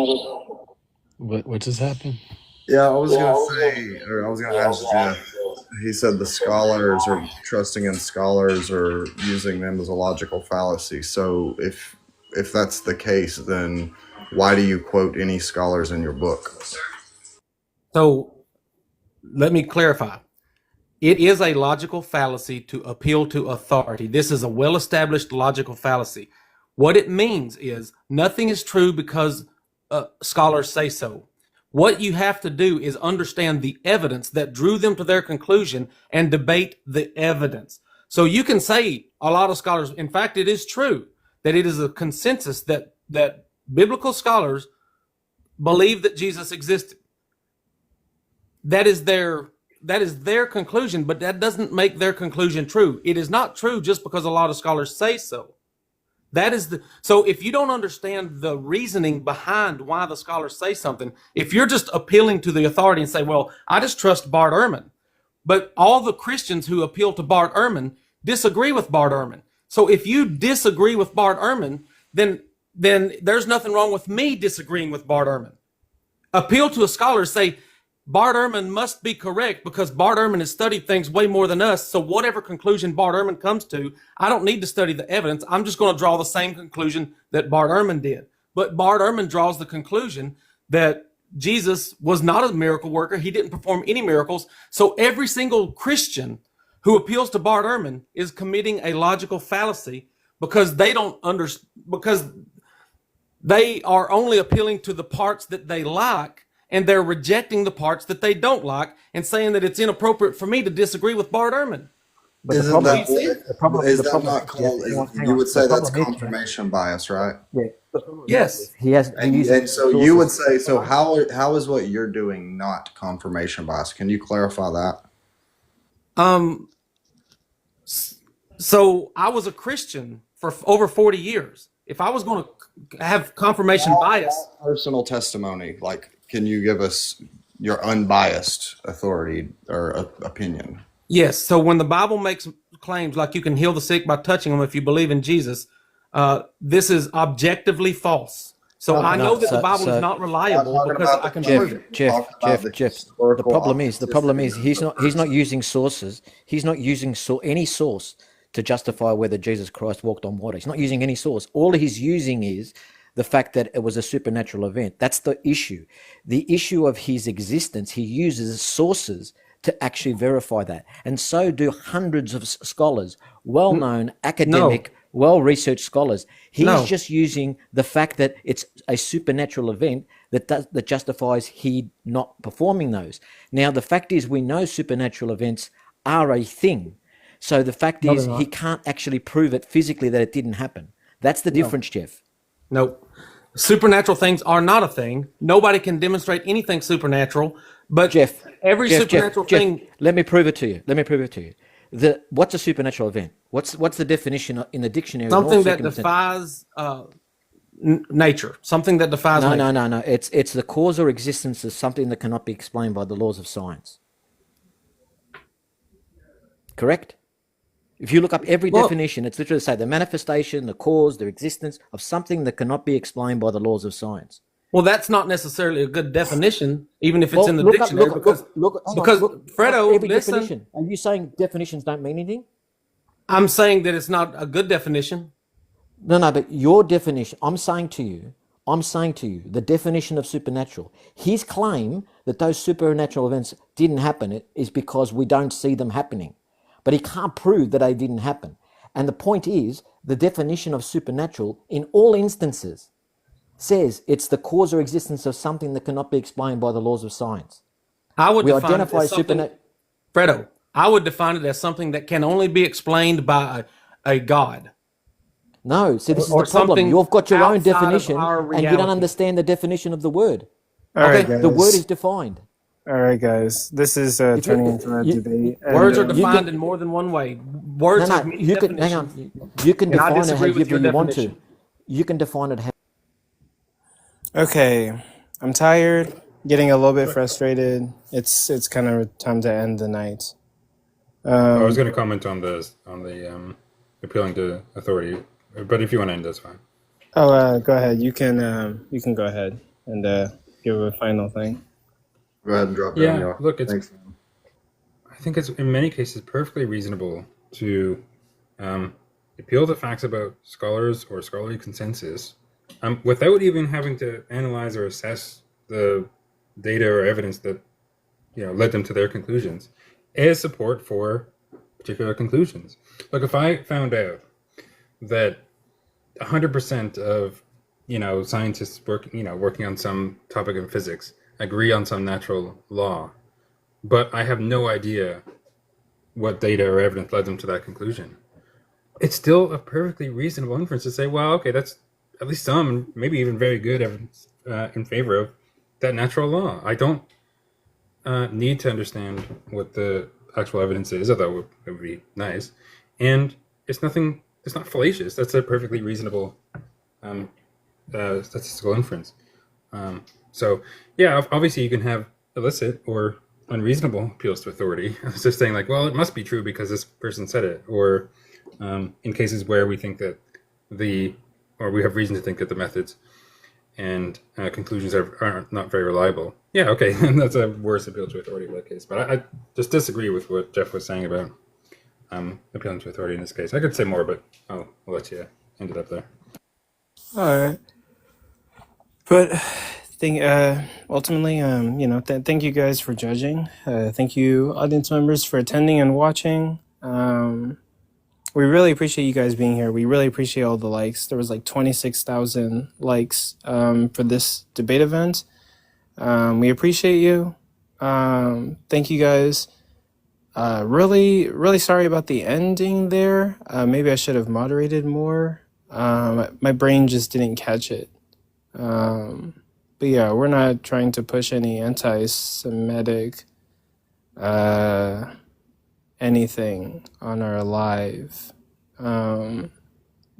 What just happened? Yeah, I was gonna ask Jeff. He said the scholars are trusting in scholars or using them as a logical fallacy. So if that's the case, then why do you quote any scholars in your book? So let me clarify. It is a logical fallacy to appeal to authority. This is a well-established logical fallacy. What it means is nothing is true because scholars say so. What you have to do is understand the evidence that drew them to their conclusion and debate the evidence. So you can say a lot of scholars, in fact, it is true that it is a consensus that biblical scholars believe that Jesus existed. That is their conclusion, but that doesn't make their conclusion true. It is not true just because a lot of scholars say so. So if you don't understand the reasoning behind why the scholars say something, if you're just appealing to the authority and say, well, I just trust Bart Ehrman, but all the Christians who appeal to Bart Ehrman disagree with Bart Ehrman. So if you disagree with Bart Ehrman, then there's nothing wrong with me disagreeing with Bart Ehrman. Appeal to a scholar, say, Bart Ehrman must be correct because Bart Ehrman has studied things way more than us. So whatever conclusion Bart Ehrman comes to, I don't need to study the evidence. I'm just going to draw the same conclusion that Bart Ehrman did. But Bart Ehrman draws the conclusion that Jesus was not a miracle worker. He didn't perform any miracles. So every single Christian who appeals to Bart Ehrman is committing a logical fallacy because because they are only appealing to the parts that they like and they're rejecting the parts that they don't like and saying that it's inappropriate for me to disagree with Bart Ehrman. But the Isn't problem, that the problem, is the that problem not is, Jeff, called? hang on, hang You on. would The say that's problem is, Jeff, confirmation bias, right? yeah, the problem is Yes. he has he uses And so you would sources. say, so how is what you're doing not confirmation bias? Can you clarify that? So I was a Christian for over 40 years. If I was going to have confirmation bias, Personal testimony, like, can you give us your unbiased authority or opinion? yes. So when the Bible makes claims like you can heal the sick by touching them if you believe in Jesus, this is objectively false. So I know that the Bible is not reliable because I can prove it. Jeff. The problem is he's not using sources. He's not using any source to justify whether Jesus Christ walked on water. He's not using any source. All he's using is the fact that it was a supernatural event. That's the issue. The issue of his existence, he uses sources to actually verify that. And so do hundreds of scholars, well-known, academic, well-researched scholars. He's just using the fact that it's a supernatural event that justifies he not performing those. Now, the fact is we know supernatural events are a thing. So the fact is he can't actually prove it physically that it didn't happen. That's the difference, Jeff. Nope. Supernatural things are not a thing. Nobody can demonstrate anything supernatural. But Jeff, supernatural thing. Let me prove it to you. What's a supernatural event? What's the definition in the dictionary? Something that defies nature. Something that defies nature. No. It's the cause or existence of something that cannot be explained by the laws of science. Correct? If you look up every definition, it's literally say the manifestation, the cause, the existence of something that cannot be explained by the laws of science. Well, that's not necessarily a good definition, even if it's in the dictionary. Because Fredo, listen. Definition. Are you saying definitions don't mean anything? I'm saying that it's not a good definition. No, but your definition, I'm saying to you, the definition of supernatural, his claim that those supernatural events didn't happen is because we don't see them happening. But he can't prove that they didn't happen. And the point is, the definition of supernatural, in all instances, says it's the cause or existence of something that cannot be explained by the laws of science. I would define it as something, Fredo, I would define it as something that can only be explained by a God. No, see, this is the problem. You've got your own definition, and you don't understand the definition of the word. The word is defined. All right, guys. This is turning into a debate. Words are defined in more than one way. Words have many definitions. Hang on. You can define it however you want to. You can define it how. Okay, I'm tired, getting a little bit frustrated. It's kind of time to end the night. I was going to comment on the appealing to authority, but if you want to end, that's fine. Oh, go ahead. You can go ahead and give a final thing. Go ahead and drop down. Yeah, look, I think it's in many cases perfectly reasonable to appeal to facts about scholars or scholarly consensus without even having to analyze or assess the data or evidence that led them to their conclusions as support for particular conclusions. Like if I found out that 100% of scientists working on some topic in physics agree on some natural law, but I have no idea what data or evidence led them to that conclusion, it's still a perfectly reasonable inference to say, well, okay, that's at least some, maybe even very good evidence in favor of that natural law. I don't need to understand what the actual evidence is, although it would be nice. And it's not fallacious. That's a perfectly reasonable statistical inference. So yeah, obviously you can have illicit or unreasonable appeals to authority. It's just saying like, well, it must be true because this person said it. Or in cases where we think that we have reason to think that the methods and conclusions are not very reliable. Yeah, okay, and that's a worse appeal to authority in that case. But I just disagree with what Jeff was saying about appealing to authority in this case. I could say more, but I'll let you end it up there. All right. But ultimately, thank you guys for judging. Thank you, audience members, for attending and watching. We really appreciate you guys being here. We really appreciate all the likes. There was like 26,000 likes for this debate event. We appreciate you. Thank you guys. Really sorry about the ending there. Maybe I should have moderated more. My brain just didn't catch it. But yeah, we're not trying to push any anti-Semitic anything on our live.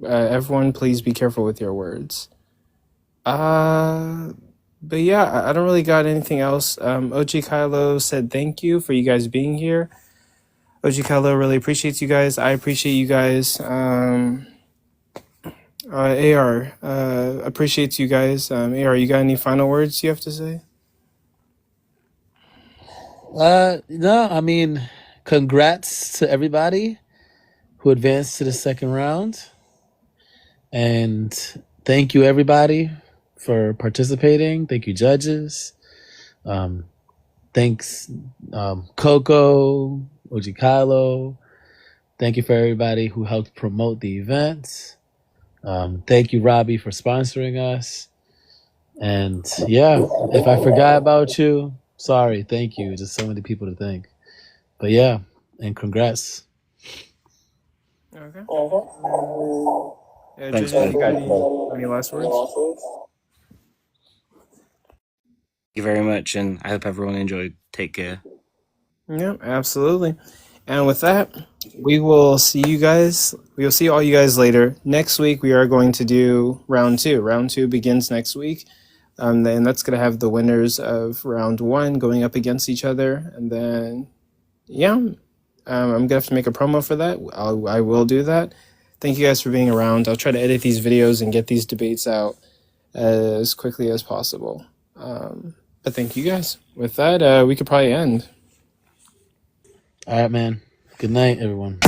Everyone, please be careful with your words. But yeah, I don't really got anything else. OG Kylo said thank you for you guys being here. OG Kylo really appreciates you guys. I appreciate you guys. AR appreciates you guys. AR, you got any final words you have to say? No, I mean, congrats to everybody who advanced to the second round. And thank you, everybody, for participating. Thank you, judges. Thanks, Coco, OG Kylo. Thank you for everybody who helped promote the event. Thank you, Robbie, for sponsoring us. And yeah, if I forgot about you, sorry. Thank you. Just so many people to thank. But yeah, and congrats. Okay. Thanks, Judges, you got man. any last words? Thank you very much, and I hope everyone enjoyed. Take care. Yeah, absolutely. And with that, we will see you guys. We will see all you guys later. Next week, we are going to do round 2. Round 2 begins next week. And that's going to have the winners of round 1 going up against each other. And then, yeah, I'm going to have to make a promo for that. I will do that. Thank you guys for being around. I'll try to edit these videos and get these debates out as quickly as possible. But thank you guys. With that, we could probably end. All right, man. Good night, everyone.